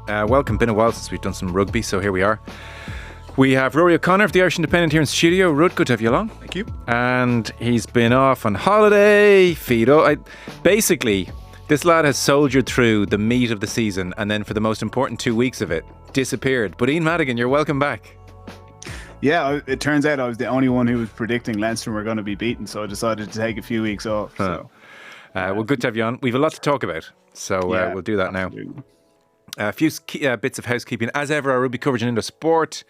Welcome. Been a while since we've done some rugby, so here we are. We have Rory O'Connor of the Irish Independent here in studio. Rud, good to have you along. Thank you. And he's been off on holiday. Basically, this lad has soldiered through the meat of the season and then for the most important 2 weeks of it, disappeared. But Ian Madigan, you're welcome back. Yeah, it turns out I was the only one who was predicting Leinster were going to be beaten, so I decided to take a few weeks off. So. Well, good to have you on. We've a lot to talk about, so we'll do that absolutely. Now. A few bits of housekeeping. As ever, our rugby coverage in Indo Sport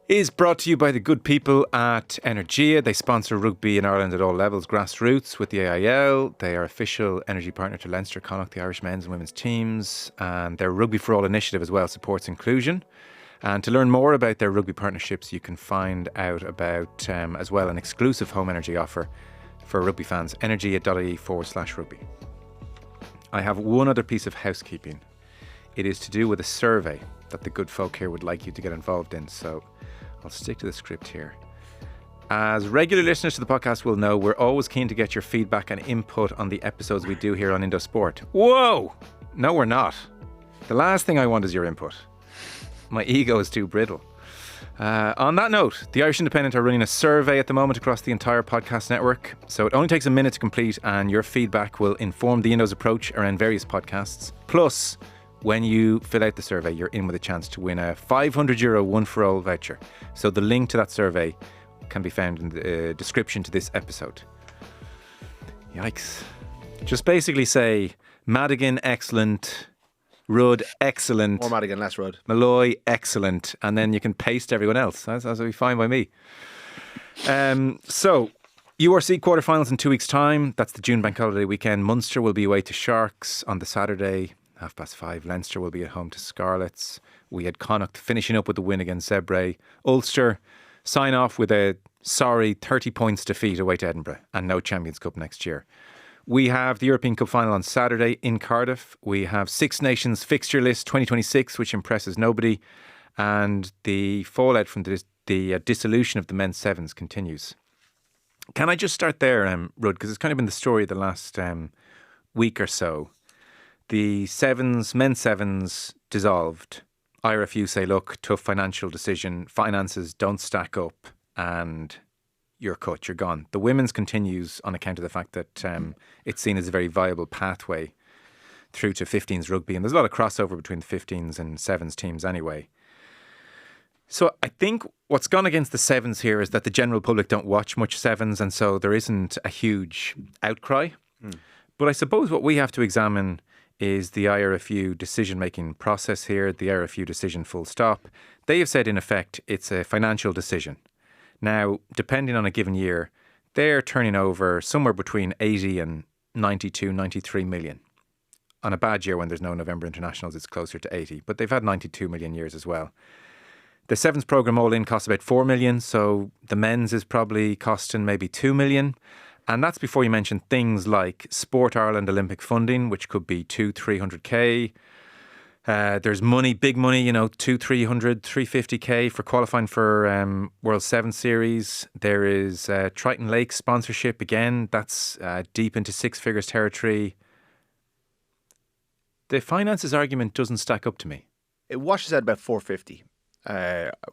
is brought to you by the good people at Energia. They sponsor rugby in Ireland at all levels, grassroots with the AIL. They are official energy partner to Leinster, Connacht, the Irish men's and women's teams. And their Rugby for All initiative as well supports inclusion. And to learn more about their rugby partnerships, you can find out about, as well, an exclusive home energy offer for rugby fans, energia.ie/rugby. I have one other piece of housekeeping. It is to do with a survey that the good folk here would like you to get involved in. So I'll stick to the script here. As regular listeners to the podcast will know, we're always keen to get your feedback and input on the episodes we do here on Indo Sport. Whoa! No, we're not. The last thing I want is your input. My ego is too brittle. On that note, the Irish Independent are running a survey at the moment across the entire podcast network. So it only takes a minute to complete, and your feedback will inform the Indo's approach around various podcasts. Plus, when you fill out the survey, you're in with a chance to win a €500 One4All Voucher. So the link to that survey can be found in the description to this episode. Yikes. Just basically say, Madigan, excellent. Rud, excellent. More Madigan, less Rud. Malloy, excellent. And then you can paste everyone else. That's be fine by me. So, URC quarterfinals in 2 weeks' time. That's the June bank holiday weekend. Munster will be away to Sharks on the Saturday, 5:30. Leinster will be at home to Scarlets. We had Connacht finishing up with the win against Zebre. Ulster sign off with a sorry 30 points defeat away to Edinburgh and no Champions Cup next year. We have the European Cup final on Saturday in Cardiff. We have Six Nations fixture list 2026, which impresses nobody. And the fallout from the dissolution of the men's sevens continues. Can I just start there, Rud? Because it's kind of been the story of the last week or so. The sevens, men's sevens dissolved. IRFU say, look, tough financial decision. Finances don't stack up and you're cut, you're gone. The women's continues on account of the fact that it's seen as a very viable pathway through to 15s rugby. And there's a lot of crossover between the 15s and sevens teams anyway. So I think what's gone against the sevens here is that the general public don't watch much sevens, and so there isn't a huge outcry. But I suppose what we have to examine is the IRFU decision-making process here, the IRFU decision full stop. They have said, in effect, it's a financial decision. Now, depending on a given year, they're turning over somewhere between 80 and 92, 93 million. On a bad year when there's no November internationals, it's closer to 80. But they've had 92 million years as well. The sevens programme all in costs about 4 million. So the men's is probably costing maybe 2 million. And that's before you mention things like Sport Ireland Olympic funding, which could be 200-300k. There's money, big money, 200-300, 350k for qualifying for World 7 Series. There is Triton Lake sponsorship again. That's deep into six figures territory. The finances argument doesn't stack up to me. It washes out about 450.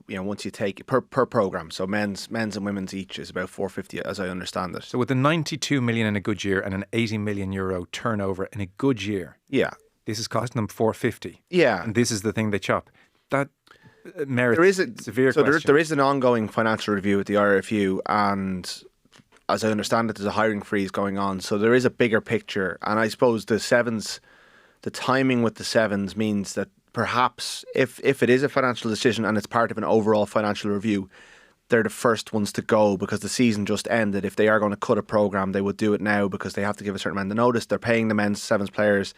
Once you take per program, so men's and women's each is about 450, as I understand it. So with the 92 million in a good year and an 80 million euro turnover in a good year, this is costing them 450. Yeah, and this is the thing they chop. That merits severe question. There is an ongoing financial review at the IRFU, and as I understand it, there's a hiring freeze going on. So there is a bigger picture, and I suppose the timing with the sevens means that perhaps if it is a financial decision and it's part of an overall financial review, they're the first ones to go because the season just ended. If they are going to cut a programme, they would do it now because they have to give a certain amount of notice. They're paying the men's sevens players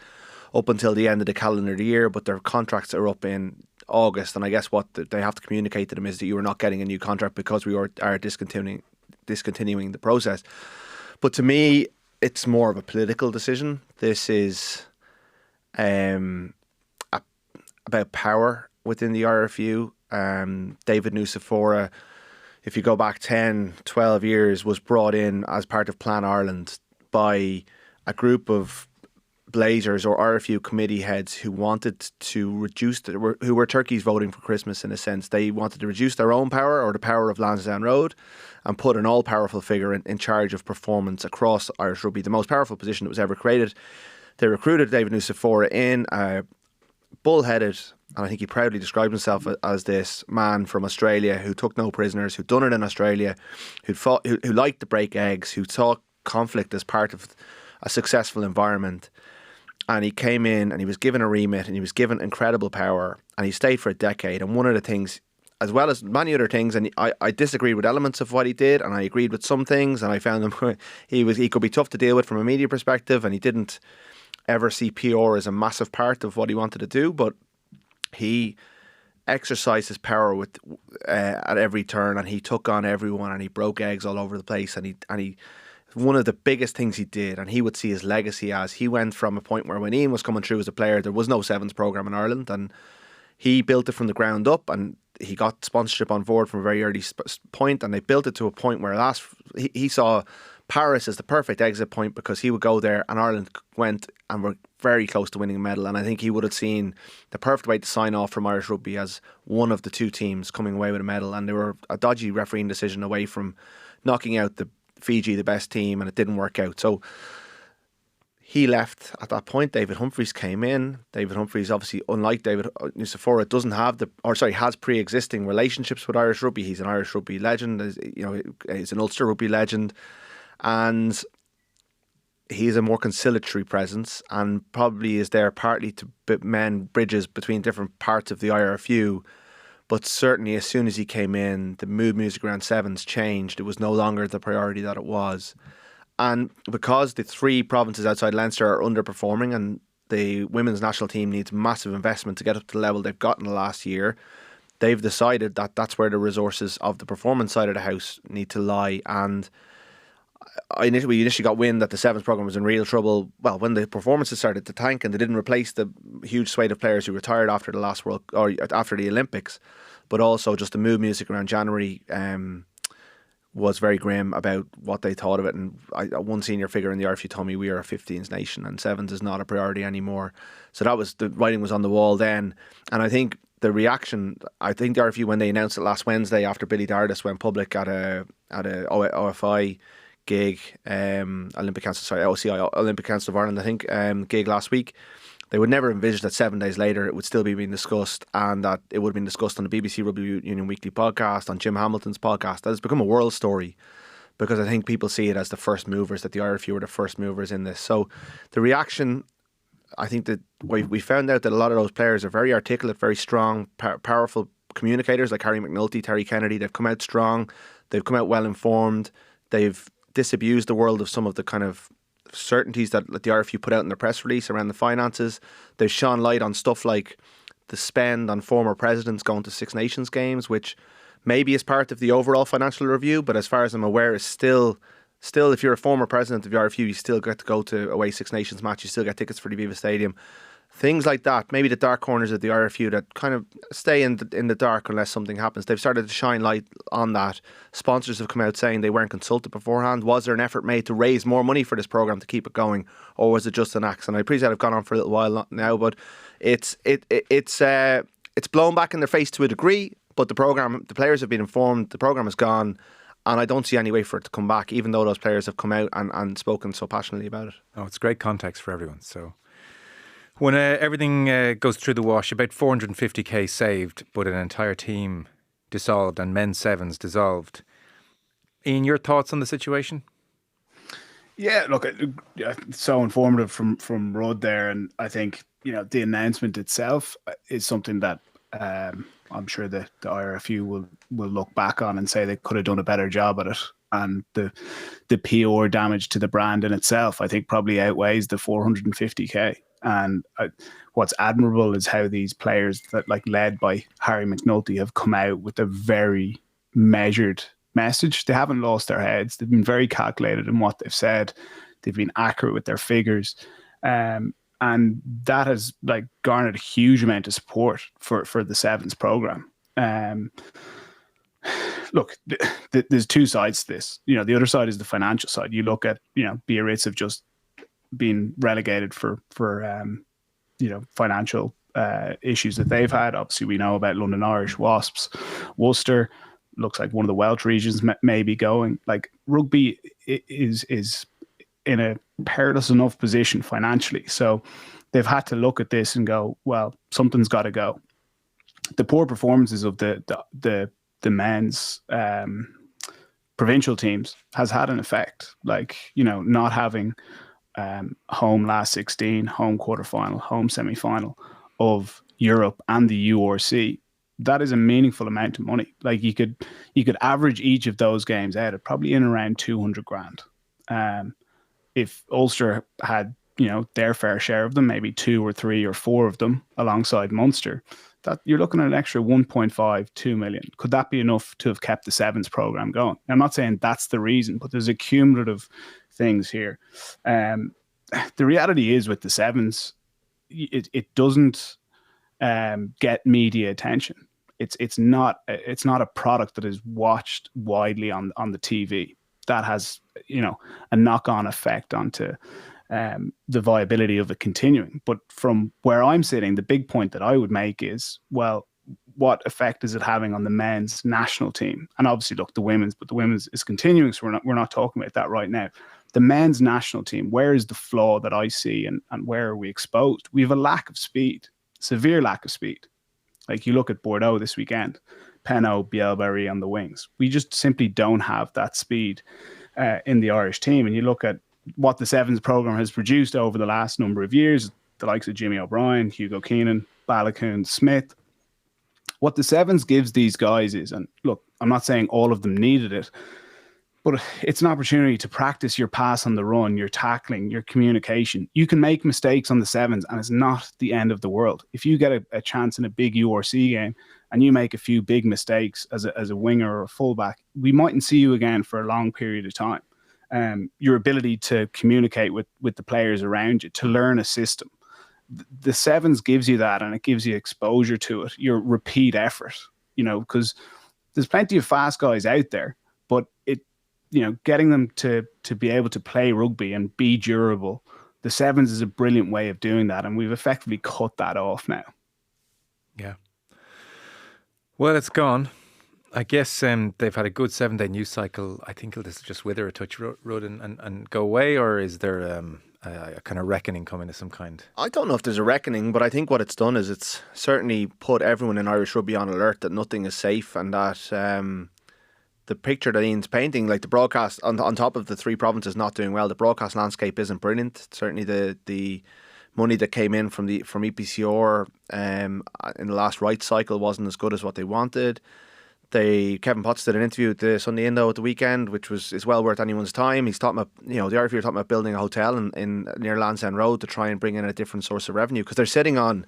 up until the end of the calendar year, but their contracts are up in August. And I guess what they have to communicate to them is that you are not getting a new contract because we are discontinuing the process. But to me, it's more of a political decision. This is about power within the IRFU. David Nucifora, if you go back 10, 12 years, was brought in as part of Plan Ireland by a group of Blazers or RFU committee heads who wanted to reduce, who were turkeys voting for Christmas in a sense. They wanted to reduce their own power or the power of Lansdowne Road and put an all-powerful figure in charge of performance across Irish rugby, the most powerful position that was ever created. They recruited David Nucifora in, bullheaded, and I think he proudly described himself as this man from Australia who took no prisoners, who'd done it in Australia, who liked to break eggs, who saw conflict as part of a successful environment. And he came in and he was given a remit and he was given incredible power and he stayed for a decade. And one of the things, as well as many other things, and I disagreed with elements of what he did and I agreed with some things, and I found him he could be tough to deal with from a media perspective, and he didn't ever see PR as a massive part of what he wanted to do, but he exercised his power with at every turn, and he took on everyone and he broke eggs all over the place, and he one of the biggest things he did, and he would see his legacy as, he went from a point where when Ian was coming through as a player, there was no sevens programme in Ireland, and he built it from the ground up, and he got sponsorship on board from a very early point, and they built it to a point where he saw Paris as the perfect exit point, because he would go there and Ireland went and were very close to winning a medal, and I think he would have seen the perfect way to sign off from Irish rugby as one of the two teams coming away with a medal, and they were a dodgy refereeing decision away from knocking out the Fiji, the best team, and it didn't work out. So he left at that point. David Humphreys came in. David Humphreys, obviously, unlike David Nucifora, doesn't have has pre-existing relationships with Irish rugby. He's an Irish rugby legend. He's an Ulster rugby legend, and he's a more conciliatory presence, and probably is there partly to mend bridges between different parts of the IRFU. But certainly, as soon as he came in, the mood music around sevens changed. It was no longer the priority that it was. And because the three provinces outside Leinster are underperforming and the women's national team needs massive investment to get up to the level they've got in the last year, they've decided that that's where the resources of the performance side of the house need to lie. And we initially got wind that the sevens programme was in real trouble. Well, when the performances started to tank and they didn't replace the huge swathe of players who retired after the last after the Olympics, but also just the mood music around January was very grim about what they thought of it. And one senior figure in the RFU told me we are a 15s nation and sevens is not a priority anymore. So that was, the writing was on the wall then. And I think the reaction, the RFU, when they announced it last Wednesday after Billy Dardis went public at a OFI gig, OCI, Olympic Council of Ireland, I think, gig last week, they would never envisage that 7 days later it would still be being discussed, and that it would have been discussed on the BBC Rugby Union Weekly podcast, on Jim Hamilton's podcast. That has become a world story, because I think people see it as the first movers, that the RFU were the first movers in this. So the reaction, I think that we found out that a lot of those players are very articulate, very strong, powerful communicators, like Harry McNulty, Terry Kennedy. They've come out strong, they've come out well informed, they've disabused the world of some of the kind of certainties that the RFU put out in their press release around the finances. They've shone light on stuff like the spend on former presidents going to Six Nations games, which maybe is part of the overall financial review, but as far as I'm aware is still if you're a former president of the RFU, you still get to go to away Six Nations match, you still get tickets for the Viva Stadium. Things like that, maybe the dark corners of the RFU that kind of stay in the dark unless something happens. They've started to shine light on that. Sponsors have come out saying they weren't consulted beforehand. Was there an effort made to raise more money for this programme to keep it going, or was it just an axe? And I appreciate I've gone on for a little while now, but it's blown back in their face to a degree. But the players have been informed, the programme is gone, and I don't see any way for it to come back, even though those players have come out and spoken so passionately about it. Oh, it's great context for everyone. So when everything goes through the wash, about 450k saved, but an entire team dissolved and men's sevens dissolved. Ian, your thoughts on the situation? Yeah, look, it's so informative from Rudd there, and I think the announcement itself is something that I'm sure the IRFU will look back on and say they could have done a better job at it. And the PR damage to the brand in itself, I think, probably outweighs the 450k. And what's admirable is how these players that led by Harry McNulty have come out with a very measured message. They haven't lost their heads. They've been very calculated in what they've said. They've been accurate with their figures. And that has garnered a huge amount of support for the sevens programme. Look, there's two sides to this. The other side is the financial side. You look at, Biarritz have just been relegated for financial issues that they've had. Obviously, we know about London Irish, Wasps, Worcester. Looks like one of the Welsh regions may be going. Like, rugby is in a perilous enough position financially, so they've had to look at this and go, well, something's got to go. The poor performances of the men's provincial teams has had an effect. Like, not having home last 16, home quarterfinal, home semi-final of Europe and the URC. That is a meaningful amount of money. Like, you could average each of those games out at probably in around 200 grand. If Ulster had, their fair share of them, maybe 2 or 3 or 4 of them alongside Munster, that you're looking at an extra 1.5, 2 million. Could that be enough to have kept the Sevens program going? I'm not saying that's the reason, but there's accumulative things here. The reality is with the Sevens, it doesn't get media attention. It's not a product that is watched widely on the TV. That has a knock-on effect onto the viability of it continuing. But from where I'm sitting, the big point that I would make is, well, what effect is it having on the men's national team? And obviously, look, the women's is continuing, so we're not talking about that right now. The men's national team, where is the flaw that I see, and where are we exposed? We have a lack of speed, severe lack of speed. Like, you look at Bordeaux this weekend, Penno, Bielberry on the wings. We just simply don't have that speed in the Irish team. And you look at what the Sevens program has produced over the last number of years, the likes of Jimmy O'Brien, Hugo Keenan, Balakoon, Smith. What the Sevens gives these guys is, and look, I'm not saying all of them needed it, but it's an opportunity to practice your pass on the run, your tackling, your communication. You can make mistakes on the Sevens, and it's not the end of the world. If you get a chance in a big URC game and you make a few big mistakes as a winger or a fullback, we mightn't see you again for a long period of time. Your ability to communicate with the players around you, to learn a system. The Sevens gives you that, and it gives you exposure to it, your repeat effort, because there's plenty of fast guys out there, but getting them to be able to play rugby and be durable, the Sevens is a brilliant way of doing that, and we've effectively cut that off now. Yeah. Well, it's gone. I guess they've had a good 7-day news cycle. I think it'll just wither a touch, Rud, and go away, or is there a kind of reckoning coming of some kind? I don't know if there's a reckoning, but I think what it's done is it's certainly put everyone in Irish rugby on alert that nothing is safe, and that the picture that Ian's painting, like the broadcast on top of the 3 provinces not doing well, the broadcast landscape isn't brilliant. Certainly the money that came in from EPCR in the last rights cycle wasn't as good as what they wanted. Kevin Potts did an interview at the Sunday Indo at the weekend, which is well worth anyone's time. He's talking about, the IRFU are talking about building a hotel in near Lansdowne Road to try and bring in a different source of revenue, because they're sitting on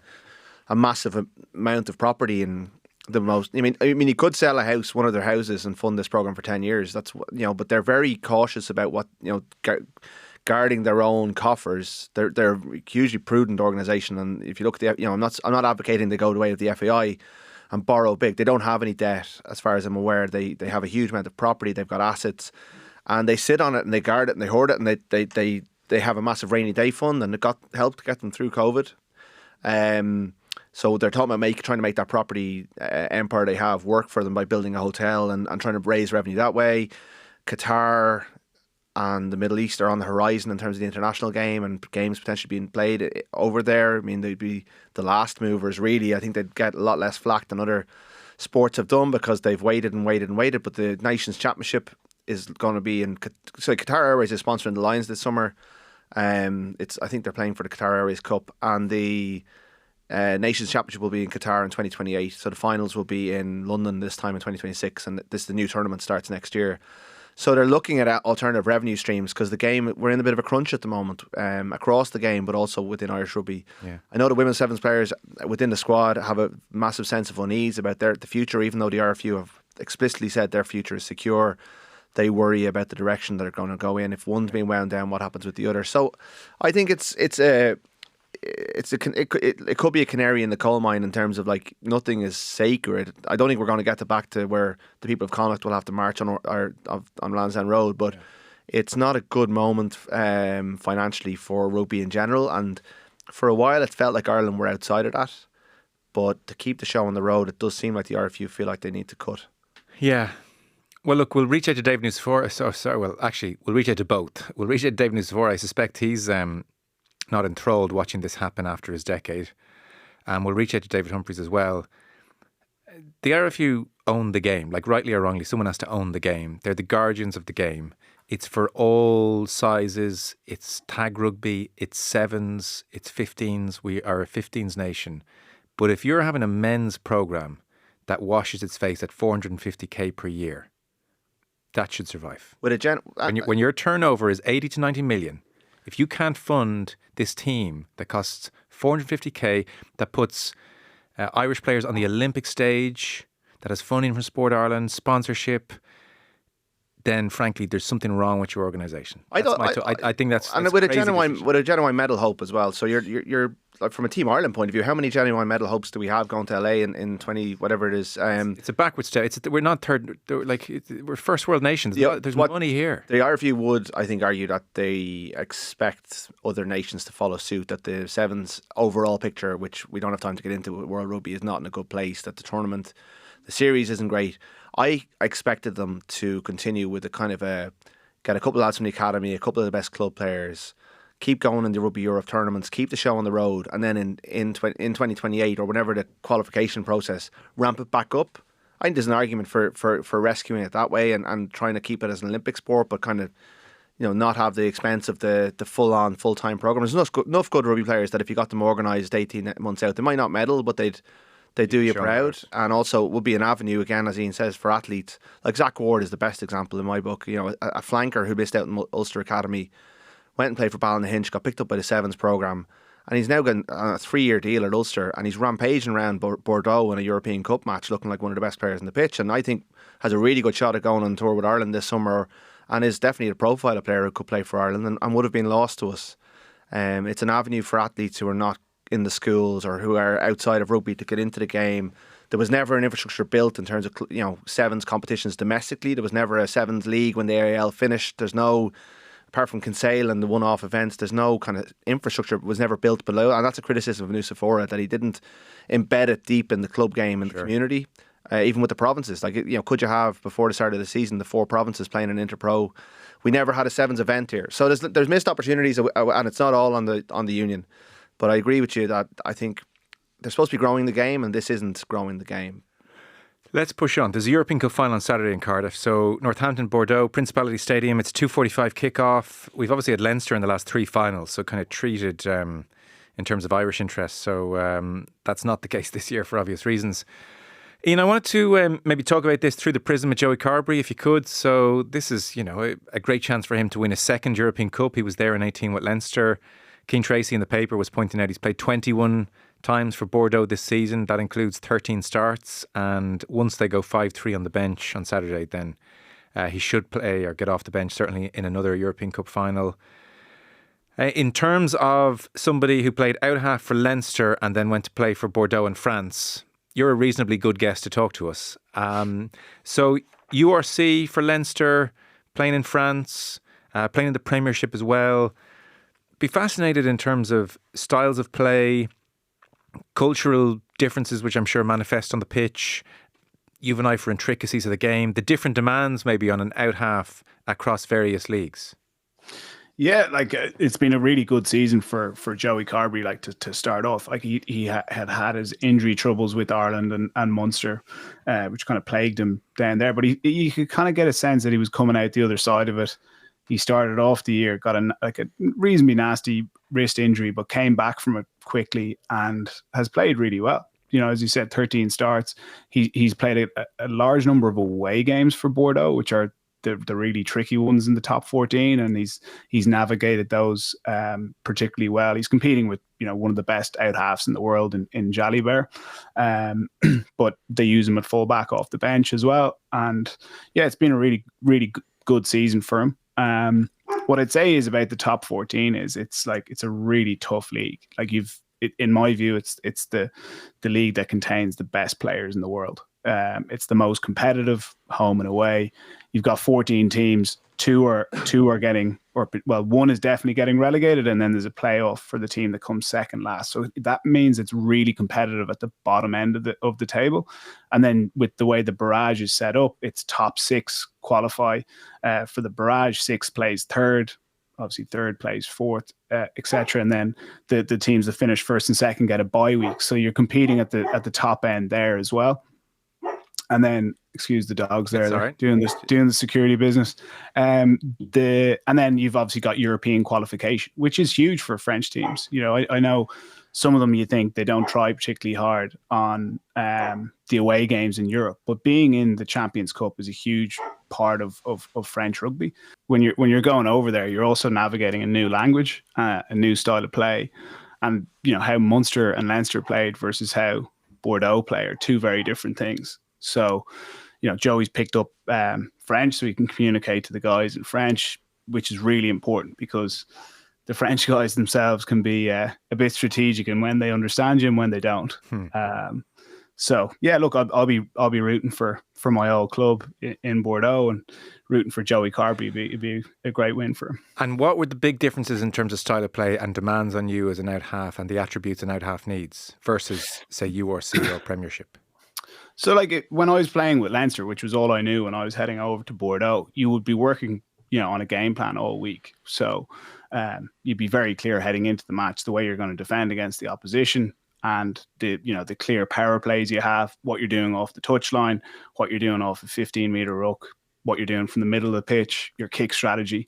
a massive amount of property in the most. I mean, you could sell a house, one of their houses, and fund this program for 10 years. That's but they're very cautious about what guarding their own coffers. They're a hugely prudent organisation, and if you look at the, I'm not advocating they go the way of the FAI and borrow big. They don't have any debt, as far as I'm aware. They have a huge amount of property. They've got assets, and they sit on it and they guard it and they hoard it, and they have a massive rainy day fund, and it helped get them through COVID. So they're talking about trying to make that property empire they have work for them by building a hotel and trying to raise revenue that way. Qatar and the Middle East are on the horizon in terms of the international game and games potentially being played over there. I mean, they'd be the last movers, really. I think they'd get a lot less flack than other sports have done because they've waited and waited and waited. But the Nations Championship is going to be in... So Qatar Airways is sponsoring the Lions this summer. I think they're playing for the Qatar Airways Cup, and the Nations Championship will be in Qatar in 2028. So the finals will be in London this time in 2026, and the new tournament starts next year. So they're looking at alternative revenue streams because the game, we're in a bit of a crunch at the moment across the game, but also within Irish rugby. Yeah. I know the women's sevens players within the squad have a massive sense of unease about the future, even though the IRFU have explicitly said their future is secure. They worry about the direction they're going to go in. If one's being wound down, what happens with the other? So I think it could be a canary in the coal mine in terms of like nothing is sacred. I don't think we're going to get back to where the people of Connacht will have to march on Lansdowne Road, but It's not a good moment financially for rugby in general, and for a while it felt like Ireland were outside of that. But to keep the show on the road, it does seem like the IRFU feel like they need to cut. Yeah. Well, look, we'll reach out to Dave Nucifora. Well, actually, we'll reach out to both. We'll reach out to Dave Nucifora. I suspect he's not enthralled watching this happen after his decade. And we'll reach out to David Humphreys as well. The IRFU own the game. Like, rightly or wrongly, someone has to own the game. They're the guardians of the game. It's for all sizes. It's tag rugby. It's sevens. It's 15s. We are a 15s nation. But if you're having a men's programme that washes its face at 450k per year, that should survive. With when your turnover is 80 to 90 million, if you can't fund this team that costs 450k, that puts Irish players on the Olympic stage, that has funding from Sport Ireland, sponsorship, then frankly, there's something wrong with your organisation. I think that's and with a genuine medal hope as well. So you're like, from a Team Ireland point of view, how many genuine medal hopes do we have going to LA in 20 whatever it is? It's a backward step. We're not third. We're first world nations. There's money here. The IRFU would, I think, argue that they expect other nations to follow suit. That the sevens overall picture, which we don't have time to get into with World Rugby, is not in a good place. That the tournament, the series isn't great. I expected them to continue with a kind of get a couple of lads from the academy, a couple of the best club players, keep going in the Rugby Europe tournaments, keep the show on the road, and then in 2028 or whenever the qualification process, ramp it back up. I think there's an argument for rescuing it that way and trying to keep it as an Olympic sport, but kind of, you know, not have the expense of the full-time programme. There's enough good rugby players that if you got them organised 18 months out, they might not medal, but they do you proud, and also it would be an avenue, again, as Ian says, for athletes. Like Zach Ward is the best example in my book. You know, a flanker who missed out in Ulster Academy, went and played for Ballinhinch, got picked up by the Sevens programme, and he's now got a 3-year deal at Ulster, and he's rampaging around Bordeaux in a European Cup match, looking like one of the best players on the pitch, and I think has a really good shot at going on tour with Ireland this summer, and is definitely a profile of player who could play for Ireland and would have been lost to us. It's an avenue for athletes who are not in the schools or who are outside of rugby to get into the game. There was never an infrastructure built in terms of, you know, sevens competitions domestically. There was never a sevens league when the AIL finished. There's no, apart from Kinsale and the one-off events, there's no kind of infrastructure was never built below, and that's a criticism of Nucifora, that he didn't embed it deep in the club game and the community. Even with the provinces, like, you know, could you have before the start of the season the 4 provinces playing an Interpro? We never had a sevens event here, so there's missed opportunities, and it's not all on the union. But I agree with you that I think they're supposed to be growing the game, and this isn't growing the game. Let's push on. There's a European Cup final on Saturday in Cardiff. So Northampton, Bordeaux, Principality Stadium. It's 2:45 kickoff. We've obviously had Leinster in the last 3 finals, so kind of treated in terms of Irish interest. So that's not the case this year for obvious reasons. Ian, I wanted to maybe talk about this through the prism of Joey Carbery, if you could. So this is, you know, a great chance for him to win a second European Cup. He was there in 18 with Leinster. Keane Tracy in the paper was pointing out he's played 21 times for Bordeaux this season. That includes 13 starts. And once they go 5-3 on the bench on Saturday, then he should play or get off the bench, certainly in another European Cup final. In terms of somebody who played out half for Leinster and then went to play for Bordeaux in France, you're a reasonably good guest to talk to us. So URC for Leinster, playing in France, playing in the Premiership as well. Be fascinated in terms of styles of play, cultural differences, which I'm sure manifest on the pitch. You've an eye for intricacies of the game, the different demands maybe on an out half across various leagues. Yeah, like it's been a really good season for Joey Carbery. Like to start off, like he had his injury troubles with Ireland and Munster, which kind of plagued him down there. But you could kind of get a sense that he was coming out the other side of it. He started off the year, got a reasonably nasty wrist injury, but came back from it quickly and has played really well. You know, as you said, 13 starts. He's played a large number of away games for Bordeaux, which are the really tricky ones in the top 14, and he's navigated those particularly well. He's competing with, you know, one of the best out halves in the world in Jalibert, but they use him at fullback off the bench as well. And yeah, it's been a really, really good season for him. What I'd say is about the top 14 is it's a really tough league. Like in my view, it's the league that contains the best players in the world. It's the most competitive home and away. You've got 14 teams two are getting, one is definitely getting relegated, and then there's a playoff for the team that comes second last. So that means it's really competitive at the bottom end of the table. And then with the way the barrage is set up, it's top 6 qualify. For the barrage, 6 plays third, obviously third plays fourth, etc. And then the teams that finish first and second get a bye week. So you're competing at the top end there as well. And then, excuse the dogs there, they're doing the security business. And then you've obviously got European qualification, which is huge for French teams. You know, I know some of them, you think they don't try particularly hard on the away games in Europe, but being in the Champions Cup is a huge part of French rugby. When you're going over there, you're also navigating a new language, a new style of play, and you know how Munster and Leinster played versus how Bordeaux play are two very different things. So, you know, Joey's picked up French so he can communicate to the guys in French, which is really important because the French guys themselves can be a bit strategic in when they understand you and when they don't. So yeah, look, I'll be rooting for my old club in Bordeaux and rooting for Joey Carbery. It'd be a great win for him. And what were the big differences in terms of style of play and demands on you as an out half and the attributes an out half needs versus, say, URC or Premiership? So like when I was playing with Leinster, which was all I knew when I was heading over to Bordeaux, you would be working, you know, on a game plan all week. So you'd be very clear heading into the match, the way you're going to defend against the opposition and the clear power plays you have, what you're doing off the touchline, what you're doing off a 15-meter ruck, what you're doing from the middle of the pitch, your kick strategy.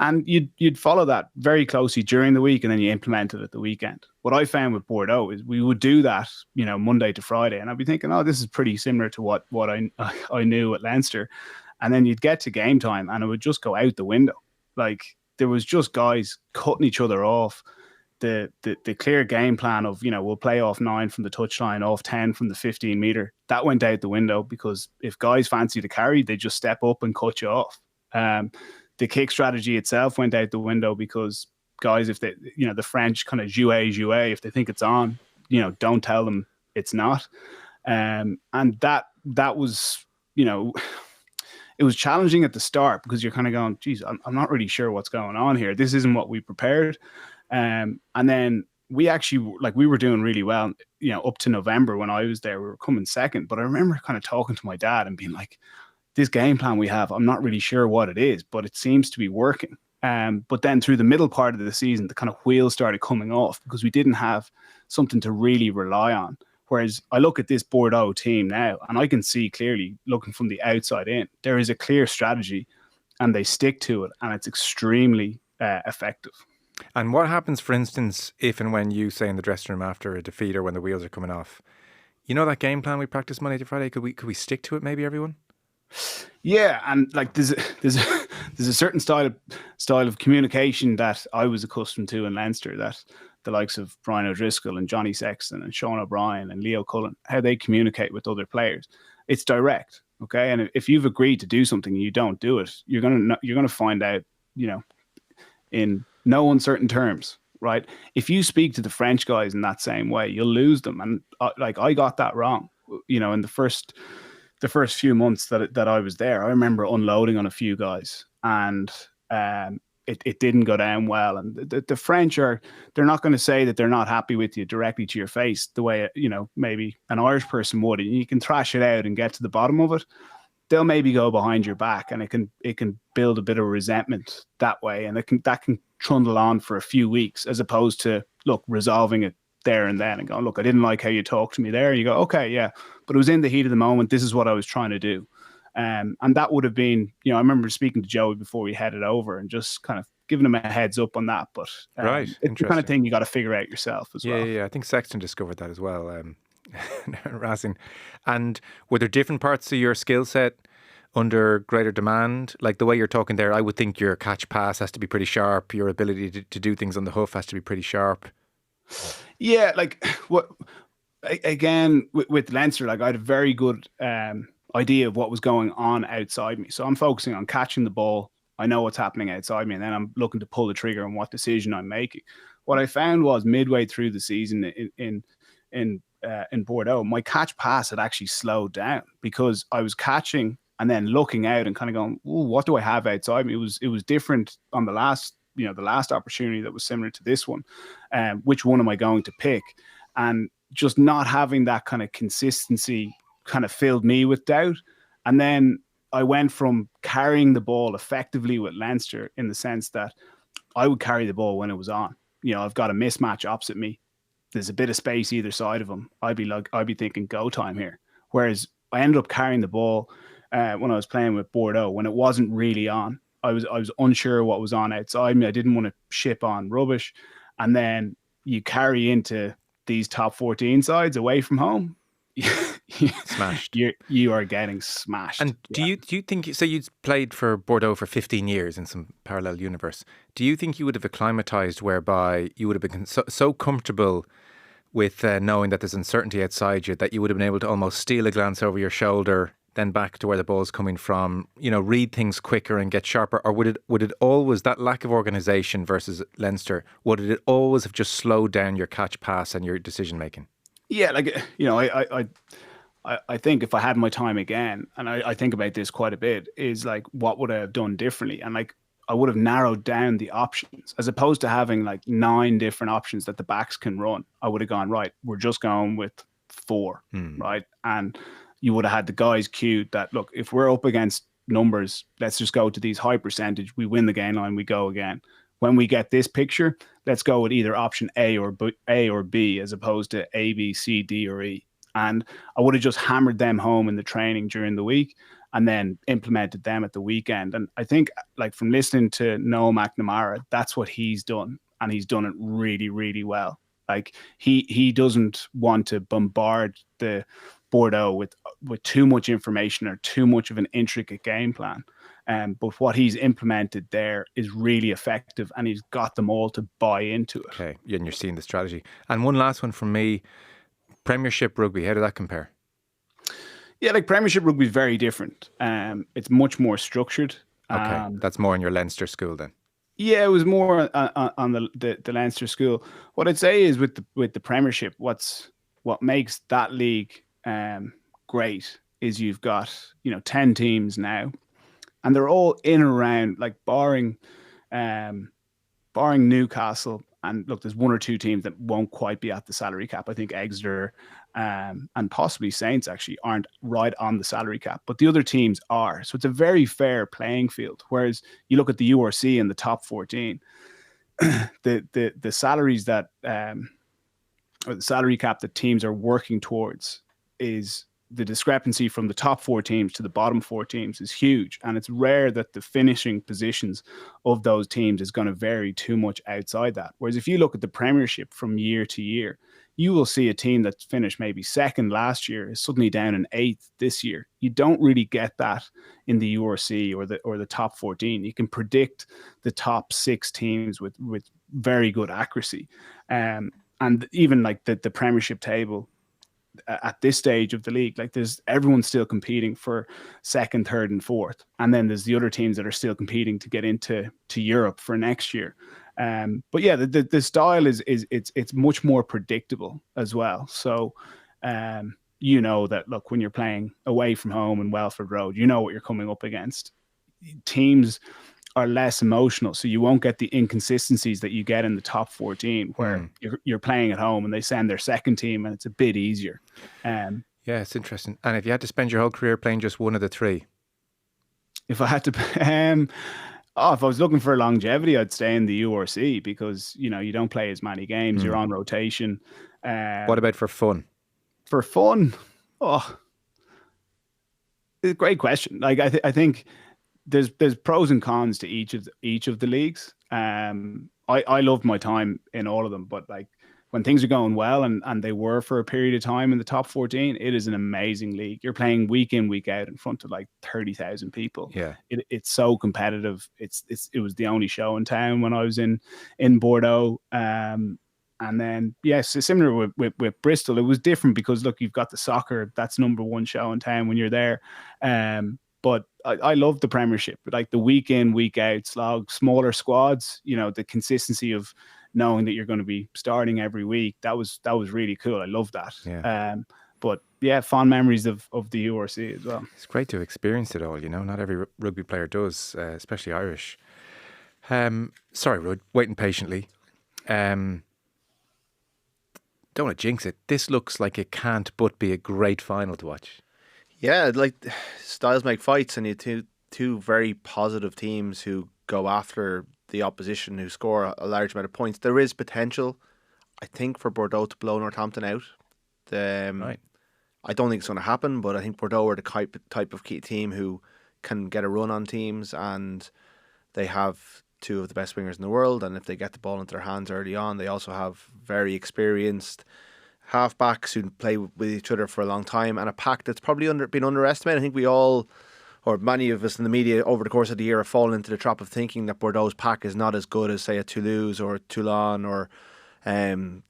And you'd follow that very closely during the week and then you implement it at the weekend. What I found with Bordeaux is we would do that, you know, Monday to Friday. And I'd be thinking, oh, this is pretty similar to what I knew at Leinster. And then you'd get to game time and it would just go out the window. Like there was just guys cutting each other off. The clear game plan of, you know, we'll play off 9 from the touchline, off 10 from the 15-meter. That went out the window because if guys fancy the carry, they just step up and cut you off. The kick strategy itself went out the window because guys, if they, you know, the French kind of jouet, if they think it's on, you know, don't tell them it's not. And that was, you know, it was challenging at the start because you're kind of going, geez, I'm not really sure what's going on here. This isn't what we prepared. And then we actually, like, we were doing really well, you know, up to November when I was there, we were coming second. But I remember kind of talking to my dad and being like, this game plan we have, I'm not really sure what it is, but it seems to be working. But then through the middle part of the season, the kind of wheels started coming off because we didn't have something to really rely on. Whereas I look at this Bordeaux team now and I can see clearly, looking from the outside in, there is a clear strategy and they stick to it and it's extremely effective. And what happens, for instance, if and when you say in the dressing room after a defeat or when the wheels are coming off, you know, that game plan we practice Monday to Friday, could we stick to it, maybe, everyone? Yeah, and like there's a certain style of communication that I was accustomed to in Leinster, that the likes of Brian O'Driscoll and Johnny Sexton and Sean O'Brien and Leo Cullen, how they communicate with other players. It's direct, okay? And if you've agreed to do something and you don't do it, you're gonna find out, you know, in no uncertain terms, right? If you speak to the French guys in that same way, you'll lose them. And I got that wrong, you know, in the first few months that I was there. I remember unloading on a few guys and it didn't go down well. And the French they're not going to say that they're not happy with you directly to your face the way, you know, maybe an Irish person would. And you can thrash it out and get to the bottom of it. They'll maybe go behind your back and it can build a bit of resentment that way. And that can trundle on for a few weeks as opposed to, look, resolving it there and then and going, look, I didn't like how you talked to me there. And you go, okay, yeah, but it was in the heat of the moment. This is what I was trying to do. And that would have been, you know, I remember speaking to Joey before we headed over and just kind of giving him a heads up on that. But right, it's the kind of thing you got to figure out yourself as well. Yeah. I think Sexton discovered that as well. Racing. And were there different parts of your skill set under greater demand? Like the way you're talking there, I would think your catch pass has to be pretty sharp. Your ability to do things on the hoof has to be pretty sharp. Yeah, like what again with Leinster, like I had a very good idea of what was going on outside me. So I'm focusing on catching the ball. I know what's happening outside me, and then I'm looking to pull the trigger on what decision I'm making. What I found was midway through the season in Bordeaux, my catch pass had actually slowed down because I was catching and then looking out and kind of going, "Ooh, what do I have outside me?" It was different on the last opportunity that was similar to this one. Which one am I going to pick? And just not having that kind of consistency kind of filled me with doubt. And then I went from carrying the ball effectively with Leinster in the sense that I would carry the ball when it was on. I've got a mismatch opposite me. There's a bit of space either side of them. I'd be thinking go time here. Whereas I ended up carrying the ball when I was playing with Bordeaux when it wasn't really on. I was unsure what was on outside me. I didn't want to ship on rubbish. And then you carry into these top 14 sides away from home. Smashed. You are getting smashed. And do you think, so you'd played for Bordeaux for 15 years in some parallel universe, do you think you would have acclimatized whereby you would have been so comfortable with knowing that there's uncertainty outside you that you would have been able to almost steal a glance over your shoulder, then back to where the ball's coming from, read things quicker and get sharper? Or would it always, that lack of organisation versus Leinster, would it always have just slowed down your catch pass and your decision making? Yeah, I think if I had my time again, and I think about this quite a bit, is like, what would I have done differently? And like, I would have narrowed down the options as opposed to having like 9 different options that the backs can run. I would have gone, right, we're just going with 4, right? And you would have had the guys cued that, look, if we're up against numbers, let's just go to these high percentage. We win the game line, we go again. When we get this picture, let's go with either option A or B as opposed to A, B, C, D, or E. And I would have just hammered them home in the training during the week and then implemented them at the weekend. And I think, like, from listening to Noah McNamara, that's what he's done. And he's done it really, really well. Like, he doesn't want to bombard the Bordeaux with too much information or too much of an intricate game plan. But what he's implemented there is really effective, and he's got them all to buy into it. Okay, and you're seeing the strategy. And one last one from me, Premiership rugby, how did that compare? Yeah, like, Premiership rugby is very different. It's much more structured. Okay, that's more in your Leinster school then. Yeah, it was more on the Leinster school. What I'd say is with the Premiership, what makes that league great is you've got 10 teams now, and they're all in and around, like, barring Newcastle. And look, there's 1 or 2 teams that won't quite be at the salary cap. I think Exeter and possibly Saints actually aren't right on the salary cap, but the other teams are. So it's a very fair playing field. Whereas you look at the URC and the top 14, the salaries that or the salary cap that teams are working towards, is the discrepancy from the top 4 teams to the bottom 4 teams is huge. And it's rare that the finishing positions of those teams is going to vary too much outside that. Whereas if you look at the Premiership from year to year, you will see a team that finished maybe 2nd last year is suddenly down in 8th this year. You don't really get that in the URC or the top 14. You can predict the top 6 teams with very good accuracy. And even like the Premiership table, at this stage of the league, like, everyone's still competing for 2nd, 3rd, and 4th, and then there's the other teams that are still competing to get into Europe for next year. But yeah, the style it's much more predictable as well. So that, look, when you're playing away from home in Welford Road, you know what you're coming up against. Teams are less emotional, so you won't get the inconsistencies that you get in the top 14, where you're playing at home and they send their 2nd team and it's a bit easier. Yeah, it's interesting. And if you had to spend your whole career playing just one of the 3? If I had to, if I was looking for longevity, I'd stay in the URC, because you don't play as many games, you're on rotation. What about for fun? For fun, it's a great question. Like, I think there's pros and cons to each of the leagues. I loved my time in all of them, but like, when things are going well, and they were for a period of time in the top 14, it is an amazing league. You're playing week in, week out in front of like 30,000 people. Yeah, it's so competitive. It was the only show in town when I was in Bordeaux. And then, yes, similar with Bristol, it was different because, look, you've got the soccer, that's number 1 show in town when you're there. But I love the Premiership, like the week in, week out slog, smaller squads, the consistency of knowing that you're going to be starting every week. That was really cool. I love that. Yeah. But yeah, fond memories of the URC as well. It's great to have experienced it all, not every rugby player does, especially Irish. Sorry, Rud, waiting patiently. Don't want to jinx it. This looks like it can't but be a great final to watch. Yeah, like styles make fights, and you two very positive teams who go after the opposition, who score a large amount of points. There is potential, I think, for Bordeaux to blow Northampton out. Right. I don't think it's going to happen, but I think Bordeaux are the type of key team who can get a run on teams, and they have two of the best wingers in the world, and if they get the ball into their hands early on, they also have very experienced halfbacks who play with each other for a long time, and a pack that's probably been underestimated. I think we all, or many of us in the media over the course of the year, have fallen into the trap of thinking that Bordeaux's pack is not as good as, say, a Toulouse or Toulon or even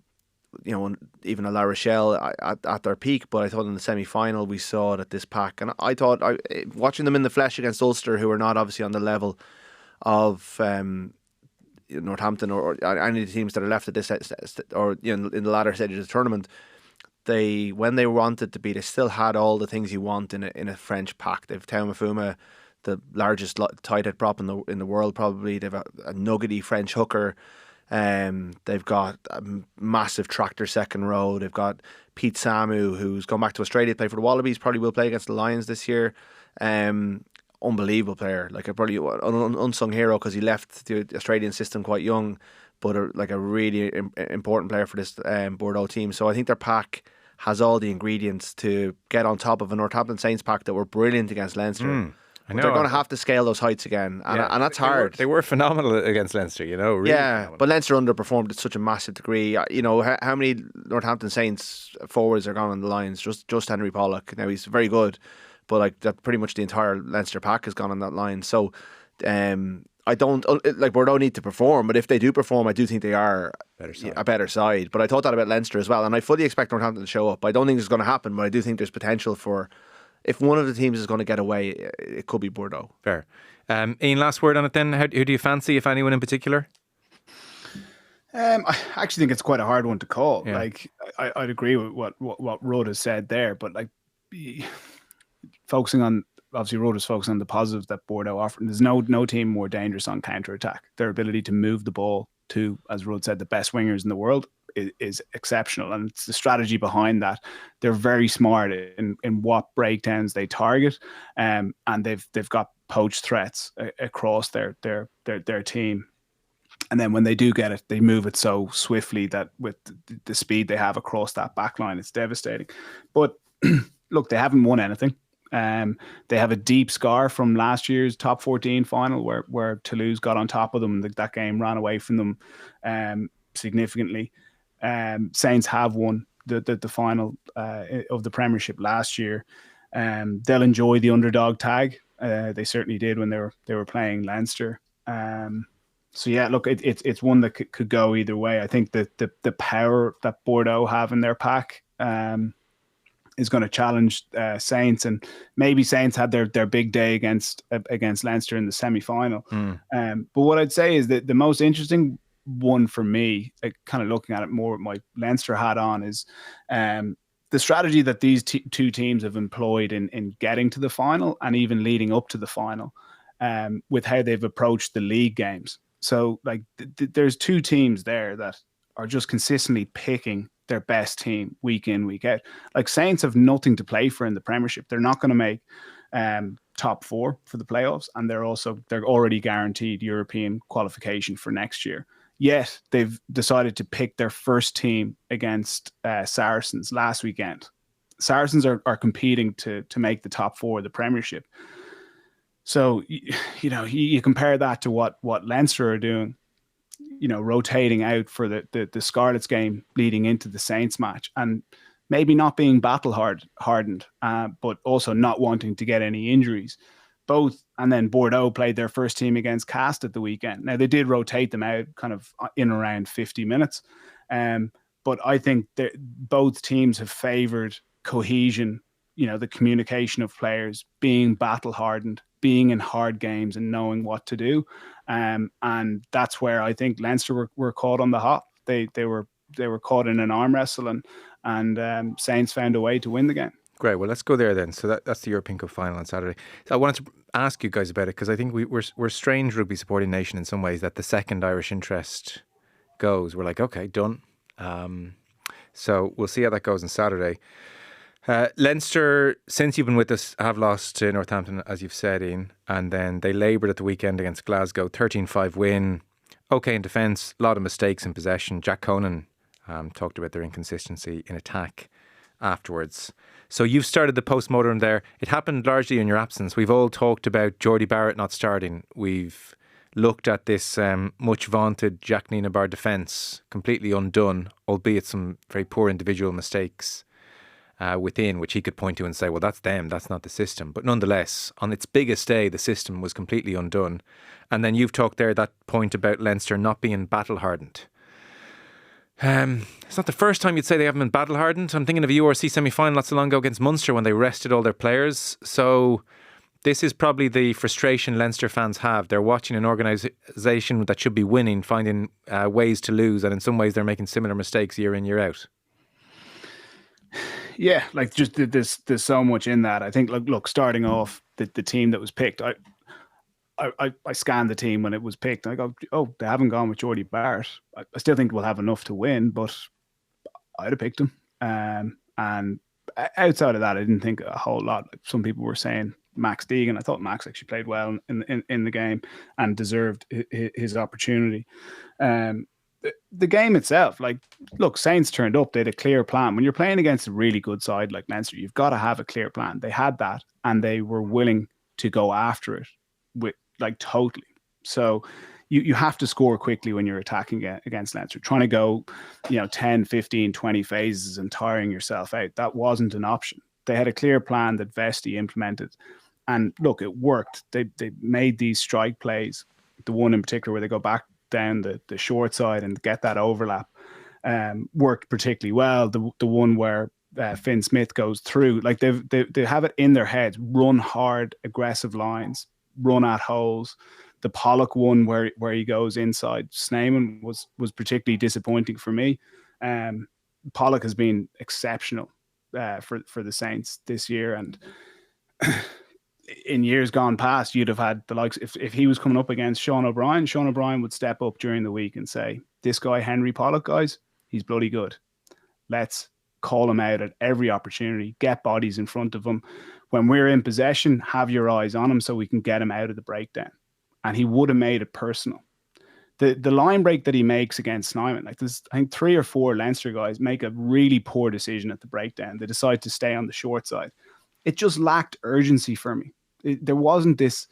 a La Rochelle at their peak. But I thought in the semi-final we saw that this pack, and I thought, watching them in the flesh against Ulster, who are not obviously on the level of Northampton or any of the teams that are left at this or in the latter stages of the tournament, when they wanted to be, they still had all the things you want in a French pack. They've Taumafuma, the largest tight head prop in the world probably. They've a nuggety French hooker. They've got a massive tractor second row. They've got Pete Samu, who's gone back to Australia to play for the Wallabies, probably will play against the Lions this year. Unbelievable player, like a probably an unsung hero because he left the Australian system quite young, but a really important player for this Bordeaux team. So I think their pack has all the ingredients to get on top of a Northampton Saints pack that were brilliant against Leinster. I know. They're going to have to scale those heights again, and that's hard. They were phenomenal against Leinster, really. Yeah, phenomenal. But Leinster underperformed at such a massive degree. How many Northampton Saints forwards are gone on the lines? Just Henry Pollock. Now he's very good, but pretty much the entire Leinster pack has gone on that line. So I don't Bordeaux need to perform, but if they do perform, I do think they are a better side. But I thought that about Leinster as well, and I fully expect Northampton to show up. I don't think it's going to happen, but I do think there's potential for, if one of the teams is going to get away, it could be Bordeaux. Fair. Ian, last word on it then. Who do you fancy, if anyone in particular? I actually think it's quite a hard one to call. Yeah. I'd agree with what Rudd has said there, but focusing on, obviously Rudd is focusing on the positives that Bordeaux offer. There's no team more dangerous on counter-attack. Their ability to move the ball to, as Rudd said, the best wingers in the world is exceptional, and it's the strategy behind that. They're very smart in what breakdowns they target, and they've got poach threats across their team. And then when they do get it, they move it so swiftly that with the speed they have across that back line, it's devastating. But look, they haven't won anything. They have a deep scar from last year's top 14 final where Toulouse got on top of them. That game ran away from them significantly. Saints have won the final of the Premiership last year. They'll enjoy the underdog tag. They certainly did when they were playing Leinster. So yeah, look, it's one that could go either way. I think that the power that Bordeaux have in their pack is going to challenge Saints, and maybe Saints had their big day against Leinster in the semi-final. But what I'd say is that the most interesting one for me, kind of looking at it more with my Leinster hat on, is the strategy that these two teams have employed in getting to the final and even leading up to the final, with how they've approached the league games. So there's two teams there that are just consistently picking their best team week in, week out. Saints have nothing to play for in the Premiership. They're not going to make top four for the playoffs, and they're already guaranteed European qualification for next year. Yet they've decided to pick their first team against Saracens last weekend. Saracens are competing to make the top four of the Premiership. So, you compare that to what Leinster are doing, rotating out for the Scarlets game leading into the Saints match, and maybe not being battle hardened, but also not wanting to get any injuries. Both, and then Bordeaux played their first team against Cast at the weekend. Now, they did rotate them out kind of in around 50 minutes, but I think that both teams have favoured cohesion, the communication of players, being battle hardened, being in hard games and knowing what to do. And that's where I think Leinster were caught on the hop. They were they were caught in an arm wrestle, and Saints found a way to win the game. Great. Well, let's go there then. So that's the European Cup final on Saturday. So I wanted to ask you guys about it because I think we're a strange rugby supporting nation in some ways, that the second Irish interest goes, we're like, okay, done. So we'll see how that goes on Saturday. Leinster, since you've been with us, have lost to Northampton, as you've said, Ian, and then they laboured at the weekend against Glasgow, 13-5 win. Okay in defence, a lot of mistakes in possession. Jack Conan talked about their inconsistency in attack afterwards. So you've started the post-mortem there. It happened largely in your absence. We've all talked about Geordie Barrett not starting. We've looked at this much vaunted Jack Nienaber defence, completely undone, albeit some very poor individual mistakes within, which he could point to and say, well, that's them, that's not the system. But nonetheless, on its biggest day, the system was completely undone. And then you've talked there, that point about Leinster not being battle-hardened. It's not the first time you'd say they haven't been battle-hardened. I'm thinking of a URC semi-final not so long ago against Munster when they rested all their players. So this is probably the frustration Leinster fans have. They're watching an organisation that should be winning, finding ways to lose, and in some ways they're making similar mistakes year in, year out. Yeah, like just there's so much in that. I think, look, starting off, the team that was picked, I scanned the team when it was picked, and I go, oh, they haven't gone with Geordie Barrett. I still think we'll have enough to win, but I'd have picked him. And outside of that, I didn't think a whole lot. Some people were saying Max Deegan. I thought Max actually played well in the game and deserved his opportunity. The game itself, like, look, Saints turned up. They had a clear plan. When you're playing against a really good side like Leinster, you've got to have a clear plan. They had that, and they were willing to go after it with, like, totally. So you have to score quickly when you're attacking against Leinster. Trying to go, 10, 15, 20 phases and tiring yourself out, that wasn't an option. They had a clear plan that Vesti implemented. And look, it worked. They made these strike plays, the one in particular where they go back down the short side and get that overlap, worked particularly well. The one where Finn Smith goes through, like they have it in their heads, run hard, aggressive lines, run at holes. The Pollock one where he goes inside Snyman was particularly disappointing for me. Pollock has been exceptional for the Saints this year, and in years gone past, you'd have had the likes, if he was coming up against Sean O'Brien would step up during the week and say, this guy Henry Pollock, guys, he's bloody good. Let's call him out at every opportunity, get bodies in front of him. When we're in possession, have your eyes on him so we can get him out of the breakdown. And he would have made it personal. The line break that he makes against Snyman, like there's, I think 3 or 4 Leinster guys make a really poor decision at the breakdown. They decide to stay on the short side. It just lacked urgency for me. There wasn't this,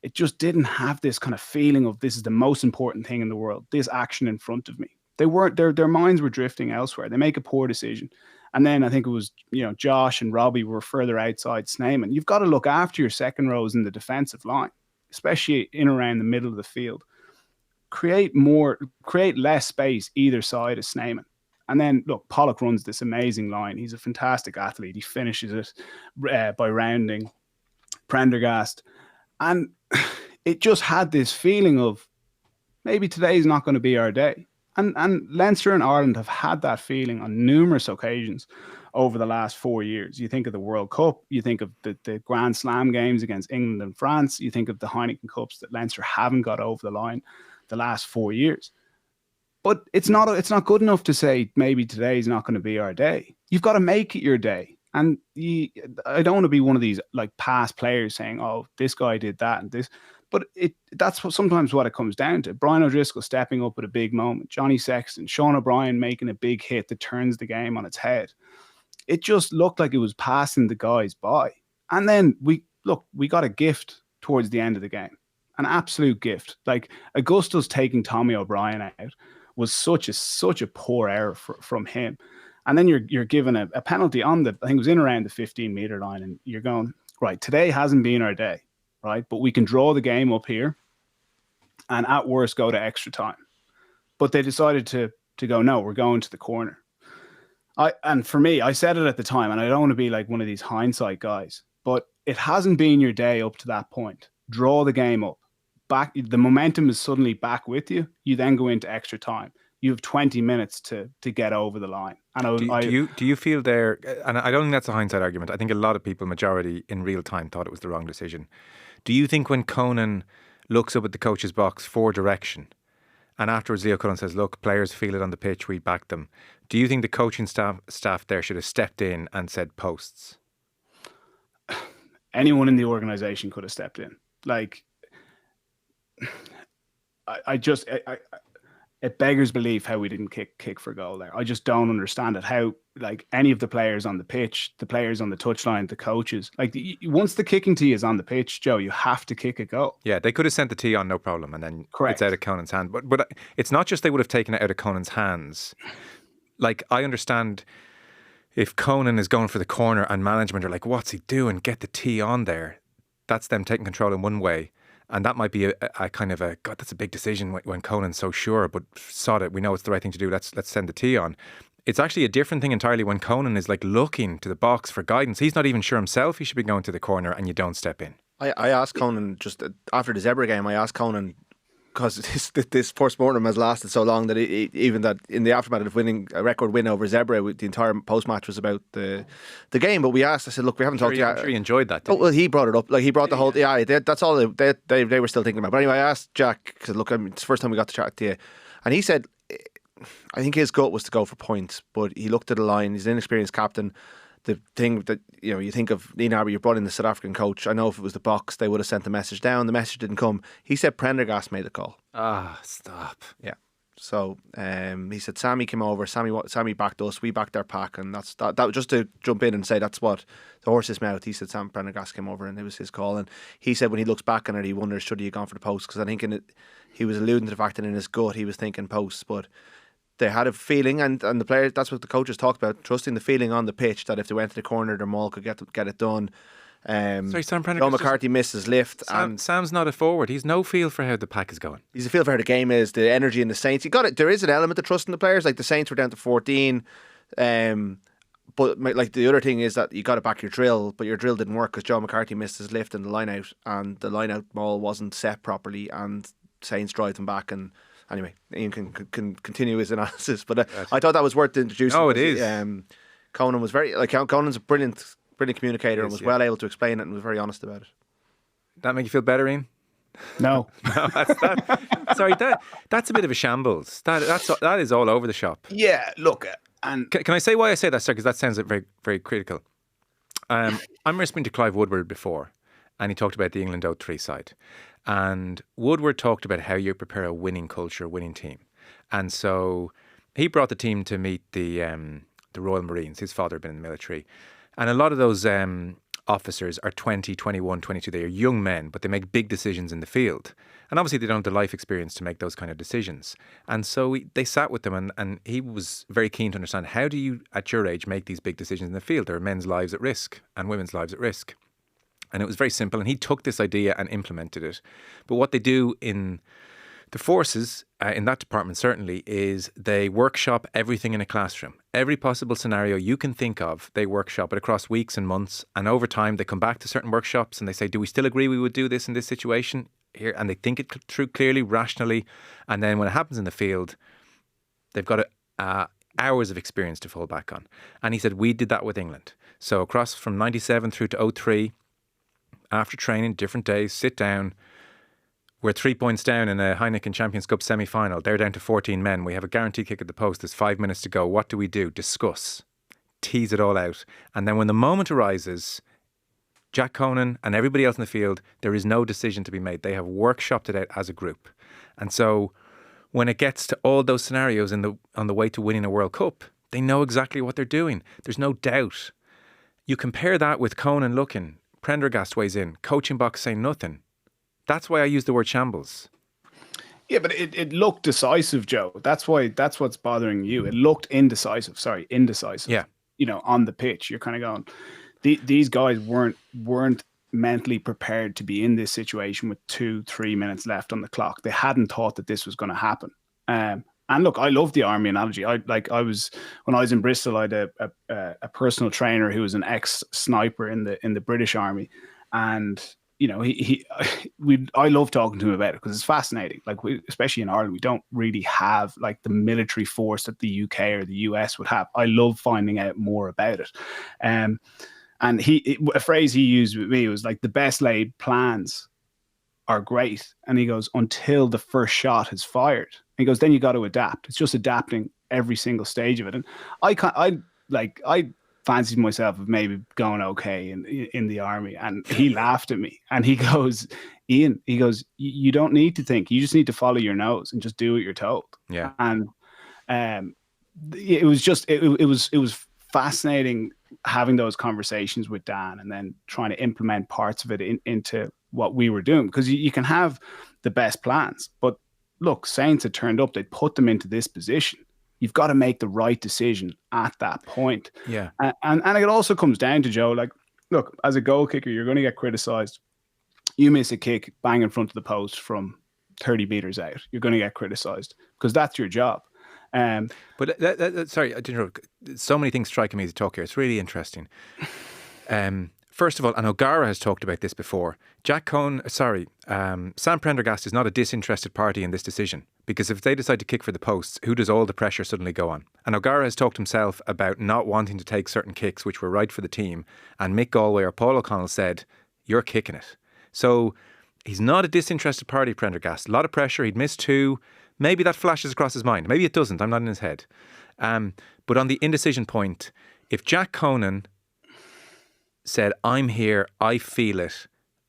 it just didn't have this kind of feeling of this is the most important thing in the world, this action in front of me. They weren't, their minds were drifting elsewhere. They make a poor decision. And then I think it was, Josh and Robbie were further outside Snyman. You've got to look after your second rows in the defensive line, especially in around the middle of the field. Create less space either side of Snyman. And then, look, Pollock runs this amazing line. He's a fantastic athlete. He finishes it by rounding Prendergast. And it just had this feeling of maybe today's not going to be our day. And Leinster and Ireland have had that feeling on numerous occasions over the last 4 years. You think of the World Cup, you think of the Grand Slam games against England and France, you think of the Heineken Cups that Leinster haven't got over the line the last 4 years. But it's not good enough to say maybe today's not going to be our day. You've got to make it your day. And I don't want to be one of these like past players saying, oh, this guy did that and this. But that's sometimes what it comes down to. Brian O'Driscoll stepping up at a big moment. Johnny Sexton, Sean O'Brien making a big hit that turns the game on its head. It just looked like it was passing the guys by. And then we got a gift towards the end of the game. An absolute gift. Like Augusto's taking Tommy O'Brien out was such a poor error from him. And then you're given a penalty on I think it was in around the 15-meter line, and you're going, right, today hasn't been our day, right? But we can draw the game up here and at worst go to extra time. But they decided to go, no, we're going to the corner. And for me, I said it at the time, and I don't want to be like one of these hindsight guys, but it hasn't been your day up to that point. Draw the game up. Back, the momentum is suddenly back with you. You then go into extra time. you have 20 minutes to get over the line. And do you feel there, and I don't think that's a hindsight argument, I think a lot of people, majority in real time, thought it was the wrong decision. Do you think when Conan looks up at the coach's box for direction, and afterwards Leo Cullen says, look, players feel it on the pitch, we back them, do you think the coaching staff there should have stepped in and said posts? Anyone in the organisation could have stepped in. Like, it beggars belief how we didn't kick for goal there. I just don't understand it. How, like, any of the players on the pitch, the players on the touchline, the coaches, like, once the kicking tee is on the pitch, Joe, you have to kick a goal. Yeah, they could have sent the tee on, no problem, and then Correct. It's out of Conan's hand. But it's not just they would have taken it out of Conan's hands. Like, I understand if Conan is going for the corner and management are like, what's he doing? Get the tee on there. That's them taking control in one way. And that might be a kind of a, God, that's a big decision when Conan's so sure, but sod it, we know it's the right thing to do, let's send the tee on. It's actually a different thing entirely when Conan is like looking to the box for guidance. He's not even sure himself he should be going to the corner and you don't step in. I asked Conan, just after the Zebra game, I asked Conan, because this post-mortem has lasted so long that even that in the aftermath of winning a record win over Zebra, the entire post-match was about the game. But I said, look, we haven't talked yet. I'm sure he enjoyed that. Well, he brought it up. Like, he brought the whole. That's all they were still thinking about. But anyway, I asked Jack, because look, it's the first time we got to chat to you, and he said, I think his gut was to go for points, but he looked at the line. He's an inexperienced captain. The thing that, you think of Ian Arbor, you brought in the South African coach. I know if it was the box, they would have sent the message down. The message didn't come. He said Prendergast made the call. Stop. Yeah. So he said Sammy came over. Sammy backed us. We backed their pack, and that was just to jump in and say that's what the horse's mouth. He said Sam Prendergast came over, and it was his call. And he said when he looks back on it, he wonders should he have gone for the post, because I think he was alluding to the fact that in his gut he was thinking posts, but they had a feeling, and the players, that's what the coaches talked about, trusting the feeling on the pitch that if they went to the corner, their maul could get it done. Sorry, Sam Prendergast. Joe McCarthy missed his lift. Sam's not a forward. He's no feel for how the pack is going. He's a feel for how the game is, the energy in the Saints. You got it. There is an element of trust in the players. Like the Saints were down to 14. But like the other thing is that you got to back your drill, but your drill didn't work because Joe McCarthy missed his lift in the line out, and the line out ball wasn't set properly, and Saints drive them back. And anyway, Ian can continue his analysis, but I thought that was worth introducing. Oh, it is. Conan was Conan's a brilliant communicator and was well able to explain it and was very honest about it. That make you feel better, Ian? No. Sorry, that's a bit of a shambles. That is all over the shop. Yeah, look, and can I say why I say that, sir? Because that sounds very, very critical. I remember speaking to Clive Woodward before, and he talked about the England 03 side. And Woodward talked about how you prepare a winning culture, a winning team. And so he brought the team to meet the Royal Marines. His father had been in the military. And a lot of those officers are 20, 21, 22. They are young men, but they make big decisions in the field. And obviously they don't have the life experience to make those kind of decisions. And so they sat with them, and he was very keen to understand, how do you, at your age, make these big decisions in the field? There are men's lives at risk and women's lives at risk. And it was very simple, and he took this idea and implemented it. But what they do in the forces, in that department certainly, is they workshop everything in a classroom. Every possible scenario you can think of, they workshop it across weeks and months. And over time, they come back to certain workshops and they say, do we still agree we would do this in this situation here? And they think it through clearly, rationally. And then when it happens in the field, they've got hours of experience to fall back on. And he said, we did that with England. So across from 97 through to 03, after training, different days, sit down. We're 3 points down in a Heineken Champions Cup semi-final. They're down to 14 men. We have a guaranteed kick at the post. There's 5 minutes to go. What do we do? Discuss. Tease it all out. And then when the moment arises, Jack Conan and everybody else in the field, there is no decision to be made. They have workshopped it out as a group. And so when it gets to all those scenarios on the way to winning a World Cup, they know exactly what they're doing. There's no doubt. You compare that with Conan looking, Prendergast weighs in, coaching box saying nothing. That's why I use the word shambles. Yeah, but it looked decisive, Joe. That's what's bothering you. It looked indecisive. Yeah. On the pitch, you're kind of going, these guys weren't mentally prepared to be in this situation with 2-3 minutes left on the clock. They hadn't thought that this was going to happen. And look, I love the army analogy. When I was in Bristol, I had a personal trainer who was an ex-sniper in the British Army, and I love talking to him about it because it's fascinating. Like, especially in Ireland, we don't really have like the military force that the UK or the US would have. I love finding out more about it. And a phrase he used with me was like, the best laid plans are great. And he goes, until the first shot is fired. And he goes, then you got to adapt. It's just adapting every single stage of it. And I fancied myself of maybe going okay in the army, and he laughed at me and he goes, Ian, he goes, you don't need to think, you just need to follow your nose and just do what you're told. Yeah. And it was fascinating having those conversations with Dan and then trying to implement parts of it into what we were doing, because you can have the best plans, but look, Saints had turned up, they put them into this position. You've got to make the right decision at that point. Yeah. And it also comes down to, Joe, like, look, as a goal kicker, you're going to get criticised. You miss a kick bang in front of the post from 30 metres out, you're going to get criticised because that's your job. But sorry, I didn't know. So many things striking me as you talk here. It's really interesting. First of all, and O'Gara has talked about this before, Sam Prendergast is not a disinterested party in this decision, because if they decide to kick for the posts, who does all the pressure suddenly go on? And O'Gara has talked himself about not wanting to take certain kicks which were right for the team, and Mick Galway or Paul O'Connell said, you're kicking it. So he's not a disinterested party, Prendergast. A lot of pressure, he'd missed 2. Maybe that flashes across his mind. Maybe it doesn't, I'm not in his head. But on the indecision point, if Jack Conan said, I'm here, I feel it,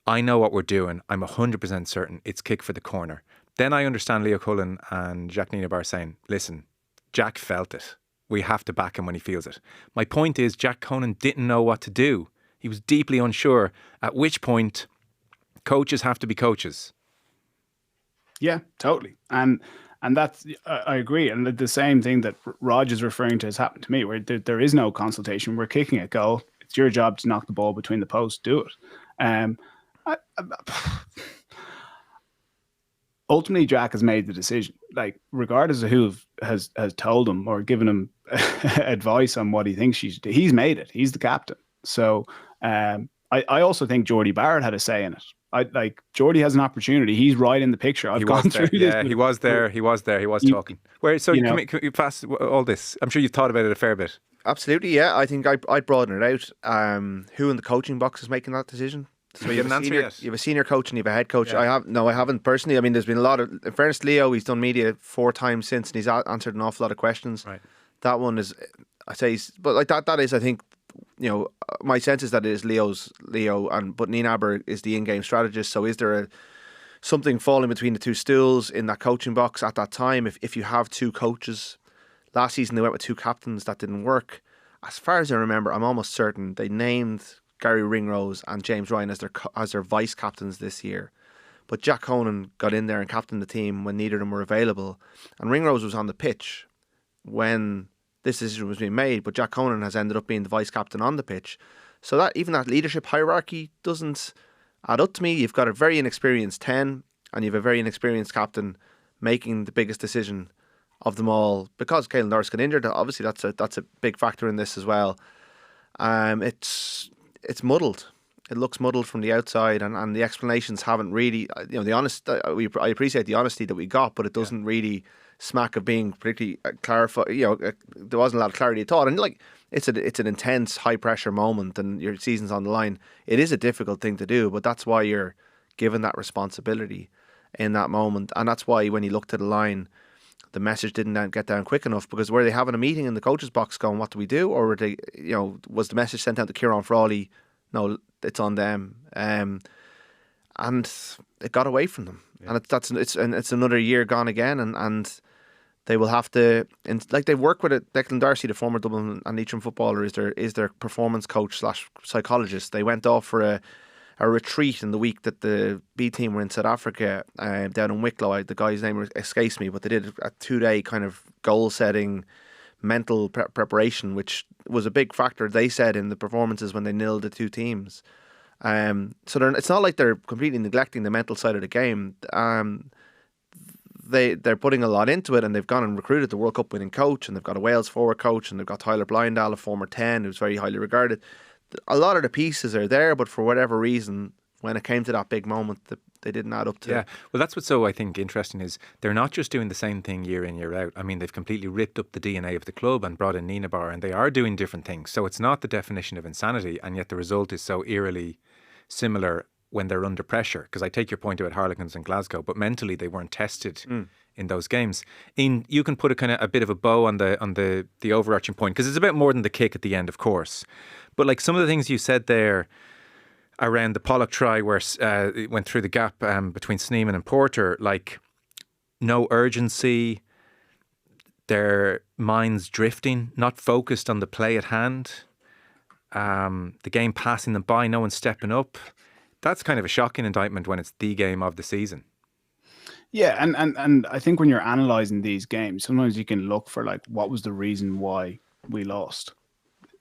I know what we're doing, I'm 100% certain it's kick for the corner, then I understand Leo Cullen and Jack Nienaber saying, listen, Jack felt it. We have to back him when he feels it. My point is, Jack Conan didn't know what to do. He was deeply unsure, at which point coaches have to be coaches. Yeah, totally. And that's, I agree. And the same thing that Rog is referring to has happened to me, where there is no consultation. We're kicking a goal. It's your job to knock the ball between the posts. Do it. Ultimately, Jack has made the decision. Like, regardless of who has told him or given him advice on what he thinks he should do, he's made it. He's the captain. So I also think Geordie Barrett had a say in it. Geordie has an opportunity. He's right in the picture. I've gone through this. Yeah, he was there. He was talking. Can you pass all this? I'm sure you've thought about it a fair bit. Absolutely, yeah. I think I'd broaden it out. Who in the coaching box is making that decision? So you have a senior coach and you have a head coach. Yeah. I haven't personally. I mean, there's been a lot of, in fairness to Leo, he's done media 4 times since, and he's answered an awful lot of questions. Right. That one is, I say, but like that is, I think, my sense is that it is Leo, but Nienaber is the in-game strategist. So is there something falling between the two stools in that coaching box at that time? If you have 2 coaches, last season they went with 2 captains, that didn't work. As far as I remember, I'm almost certain they named Gary Ringrose and James Ryan as their vice captains this year. But Jack Conan got in there and captained the team when neither of them were available. And Ringrose was on the pitch when this decision was being made, but Jack Conan has ended up being the vice captain on the pitch. So that even that leadership hierarchy doesn't add up to me. You've got a very inexperienced 10 and you've a very inexperienced captain making the biggest decision of them all, because Caelan Doris got injured. Obviously that's a big factor in this as well. It's muddled. It looks muddled from the outside, and the explanations haven't really, I appreciate the honesty that we got, but it doesn't really smack of being particularly clarified. There wasn't a lot of clarity at all, and it's an intense, high pressure moment, and your season's on the line. It is a difficult thing to do, but that's why you're given that responsibility in that moment, and that's why when you look to the line, the message didn't get down quick enough, because were they having a meeting in the coach's box going, what do we do? Or were they, was the message sent out to Kieran Frawley, no, it's on them. And it got away from them. Yeah. And it's another year gone again, and they will have to, they work with it. Declan Darcy, the former Dublin and Leitrim footballer, is their performance coach / psychologist. They went off for a retreat in the week that the B team were in South Africa, down in Wicklow. The guy's name escapes me, but they did a 2-day kind of goal setting, mental preparation, which was a big factor, they said, in the performances when they nilled the 2 teams. So it's not like they're completely neglecting the mental side of the game. They're putting a lot into it, and they've gone and recruited the World Cup winning coach, and they've got a Wales forward coach, and they've got Tyler Blindall, a former 10, who's very highly regarded. A lot of the pieces are there, but for whatever reason, when it came to that big moment, they didn't add up to. Yeah, well, that's what's so, I think, interesting is they're not just doing the same thing year in, year out. I mean, they've completely ripped up the DNA of the club and brought in Nina Bar, and they are doing different things. So it's not the definition of insanity, and yet the result is so eerily similar when they're under pressure. Because I take your point about Harlequins and Glasgow, but mentally they weren't tested in those games. You can put a bit of a bow on the overarching point, because it's a bit more than the kick at the end, of course. But like some of the things you said there around the Pollock try where it went through the gap between Sneeman and Porter, like no urgency, their minds drifting, not focused on the play at hand, the game passing them by, no one stepping up. That's kind of a shocking indictment when it's the game of the season. Yeah, and I think when you're analysing these games, sometimes you can look for like what was the reason why we lost.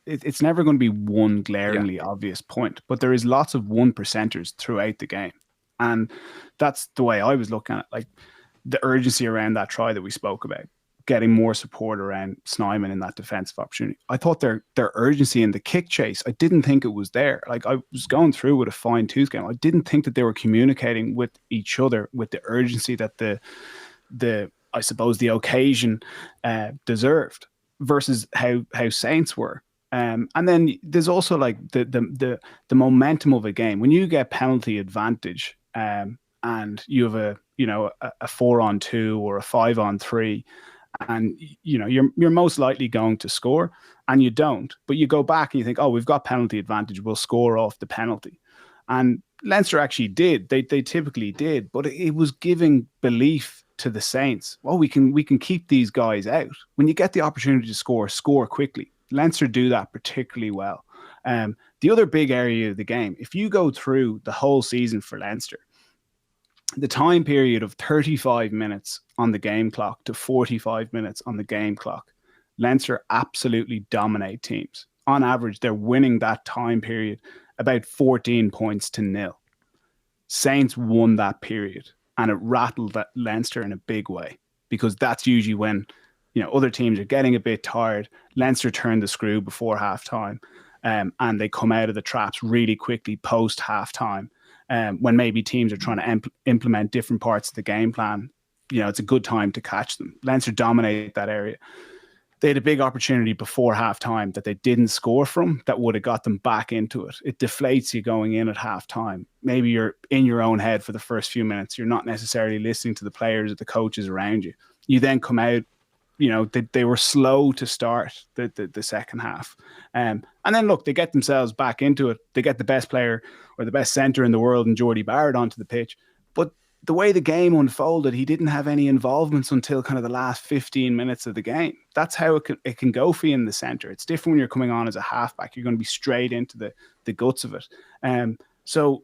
It's never going to be one glaringly obvious point, but there is lots of 1%ers throughout the game. And that's the way I was looking at it. Like the urgency around that try that we spoke about, getting more support around Snyman in that defensive opportunity. I thought their urgency in the kick chase, I didn't think it was there. Like I was going through with a fine tooth comb. I didn't think that they were communicating with each other with the urgency that the I suppose the occasion deserved versus how Saints were. And then there's also like the momentum of a game. When you get penalty advantage and you have a 4-on-2 or a 5-on-3, and you're most likely going to score, and you don't, but you go back and you think, oh, we've got penalty advantage, we'll score off the penalty. And Leinster actually did. They typically did, but it was giving belief to the Saints. Well, we can keep these guys out. When you get the opportunity to score quickly. Leinster do that particularly well. The other big area of the game, if you go through the whole season for Leinster, the time period of 35 minutes on the game clock to 45 minutes on the game clock, Leinster absolutely dominate teams. On average, they're winning that time period about 14 points to 0. Saints won that period, and it rattled that Leinster in a big way, because that's usually when other teams are getting a bit tired. Leinster turn the screw before halftime, and they come out of the traps really quickly post halftime. When maybe teams are trying to implement different parts of the game plan, it's a good time to catch them. Leinster dominated that area. They had a big opportunity before halftime that they didn't score from that would have got them back into it. It deflates you going in at halftime. Maybe you're in your own head for the first few minutes. You're not necessarily listening to the players or the coaches around you. You then come out, they were slow to start the second half. And then, look, they get themselves back into it. They get the best player or the best centre in the world in Geordie Barrett onto the pitch. But the way the game unfolded, he didn't have any involvements until kind of the last 15 minutes of the game. That's how it can go for you in the centre. It's different when you're coming on as a halfback. You're going to be straight into the guts of it. So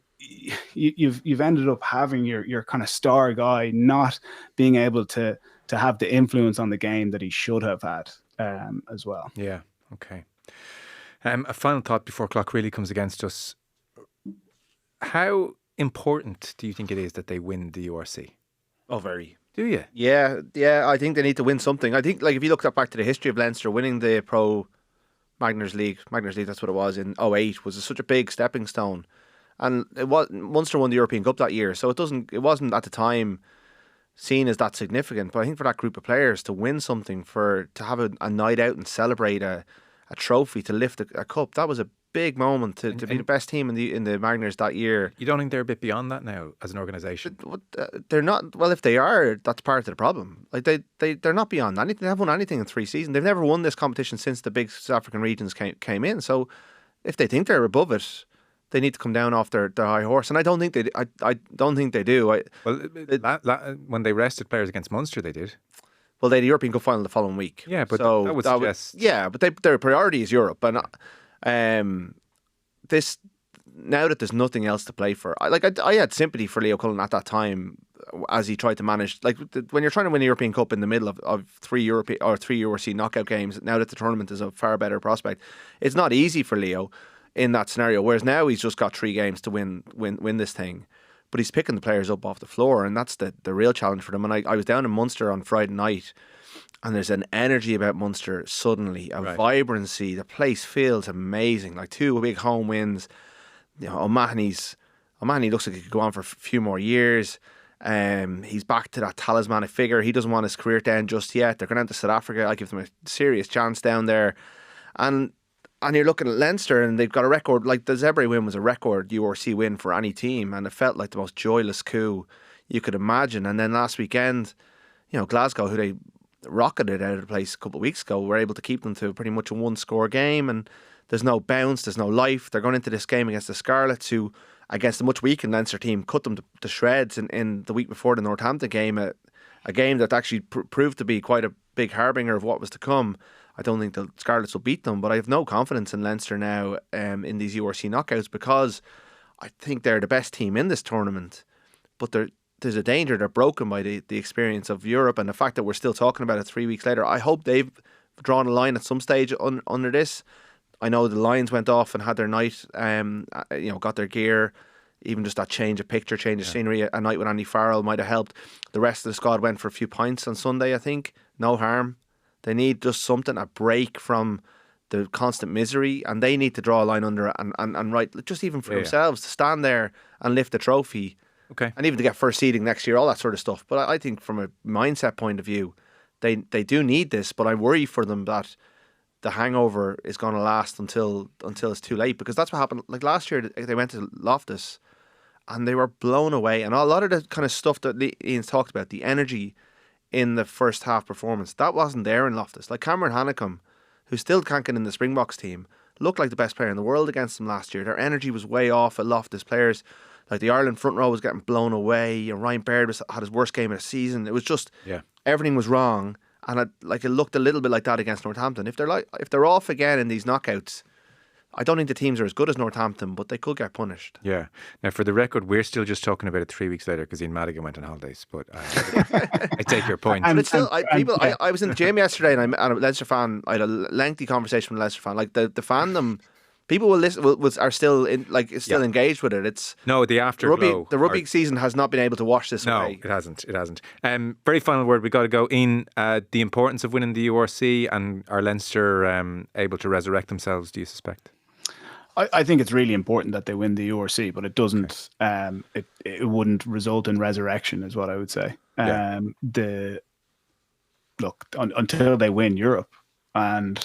you've ended up having your kind of star guy not being able to have the influence on the game that he should have had as well. Yeah, okay. A final thought before clock really comes against us. How important do you think it is that they win the URC? Oh, very. Do you? Yeah, I think they need to win something. I think, like, if you look back to the history of Leinster, winning the Pro Magners League, that's what it was, in 2008, was such a big stepping stone. And Munster won the European Cup that year, so it wasn't at the time seen as that significant. But I think for that group of players to win something, to have a night out and celebrate a trophy, to lift a cup, that was a big moment to be the best team in the Magners that year. You don't think they're a bit beyond that now as an organisation? They're not. Well, if they are, that's part of the problem. Like they're not beyond anything. They haven't won anything in 3 seasons. They've never won this competition since the big South African regions came in. So if they think they're above it, they need to come down off their high horse, and I don't think they. I don't think they do. When they rested players against Munster, they did. Well, they had the European Cup final the following week. Yeah, but that would suggest. But their priority is Europe, and this now that there's nothing else to play for. I had sympathy for Leo Cullen at that time as he tried to manage. Like when you're trying to win a European Cup in the middle of 3 URC knockout games, now that the tournament is a far better prospect, it's not easy for Leo in that scenario. Whereas now he's just got 3 games to win this thing, but he's picking the players up off the floor, and that's the real challenge for them. And I was down in Munster on Friday night, and there's an energy about Munster suddenly, a vibrancy. The place feels amazing. Like 2 big home wins. O'Mahony's oh man, he looks like he could go on for a few more years. He's back to that talismanic figure. He doesn't want his career to end just yet. They're going to South Africa. I give them a serious chance down there. And you're looking at Leinster, and they've got a record, like the Zebre win was a record URC win for any team, and it felt like the most joyless coup you could imagine. And then last weekend, Glasgow, who they rocketed out of the place a couple of weeks ago, were able to keep them to pretty much a one-score game, and there's no bounce, there's no life. They're going into this game against the Scarlets, who, against a much weakened Leinster team, cut them to shreds in the week before the Northampton game, a game that actually proved to be quite a big harbinger of what was to come. I don't think the Scarlets will beat them, but I have no confidence in Leinster now in these URC knockouts, because I think they're the best team in this tournament, but there's a danger they're broken by the experience of Europe and the fact that we're still talking about it 3 weeks later. I hope they've drawn a line at some stage under this. I know the Lions went off and had their night, got their gear. Even just that change of picture, change of scenery, a night with Andy Farrell might have helped. The rest of the squad went for a few pints on Sunday, I think. No harm. They need just something, a break from the constant misery, and they need to draw a line under it and right, just even for themselves, to stand there and lift the trophy. Okay. And even to get first seeding next year, all that sort of stuff. But I think from a mindset point of view, they do need this, but I worry for them that the hangover is going to last until it's too late, because that's what happened. Like last year, they went to Loftus and they were blown away. And a lot of the kind of stuff that Ian's talked about, the energy in the first half performance, that wasn't there in Loftus. Like Cameron Hanekom, who's still canking in the Springboks team, looked like the best player in the world against them last year. Their energy was way off at Loftus. Players like the Ireland front row was getting blown away. Ryan Baird had his worst game of the season. It was just everything was wrong. And it looked a little bit like that against Northampton. If they're off again in these knockouts, I don't think the teams are as good as Northampton, but they could get punished. Yeah. Now, for the record, we're still just talking about it 3 weeks later because Ian Madigan went on holidays. But I take your point. But it's still, I was in the gym yesterday, and I'm a Leinster fan. I had a lengthy conversation with a Leinster fan. Like the fandom, people will listen, are still engaged with it. It's the afterglow. The rugby season has not been able to wash this away. No, it hasn't. Very final word. We got to go in. The importance of winning the URC, and are Leinster able to resurrect themselves? Do you suspect? I think it's really important that they win the URC, but it doesn't. It wouldn't result in resurrection, is what I would say. Until they win Europe and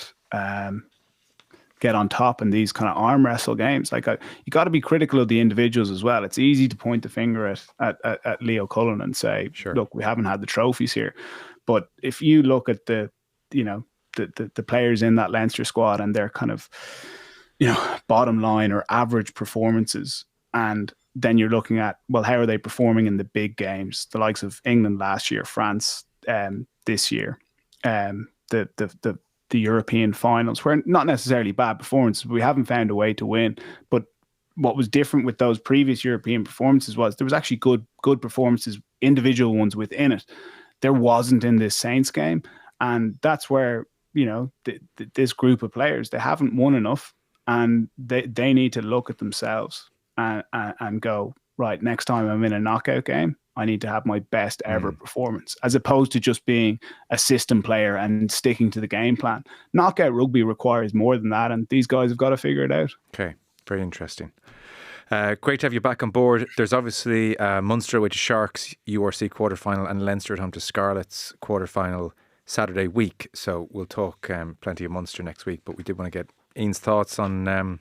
get on top in these kind of arm wrestle games, you got to be critical of the individuals as well. It's easy to point the finger at Leo Cullen and say, look, we haven't had the trophies here. But if you look at the players in that Leinster squad and their kind of bottom line or average performances, and then you're looking at, well, how are they performing in the big games, the likes of England last year, France this year, the European finals, where not necessarily bad performances, but we haven't found a way to win. But what was different with those previous European performances was there was actually good performances, individual ones within it. There wasn't in this Saints game, and that's where this group of players, they haven't won enough. And they need to look at themselves and go, right, next time I'm in a knockout game, I need to have my best ever performance, as opposed to just being a system player and sticking to the game plan. Knockout rugby requires more than that, and these guys have got to figure it out. Okay, very interesting. Great to have you back on board. There's obviously Munster away to Sharks URC quarterfinal, and Leinster at home to Scarlets quarterfinal Saturday week. So we'll talk plenty of Munster next week, but we did want to get Ian's thoughts on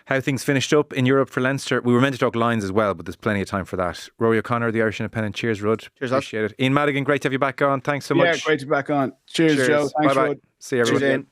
how things finished up in Europe for Leinster. We were meant to talk Lions as well, but there's plenty of time for that. Rory O'Connor, the Irish Independent. Cheers, Rud. Cheers, appreciate it. Ian Madigan, great to have you back on. Thanks so much. Yeah, great to be back on. Cheers. Joe. Thanks, bye-bye. Rud. See you, everyone.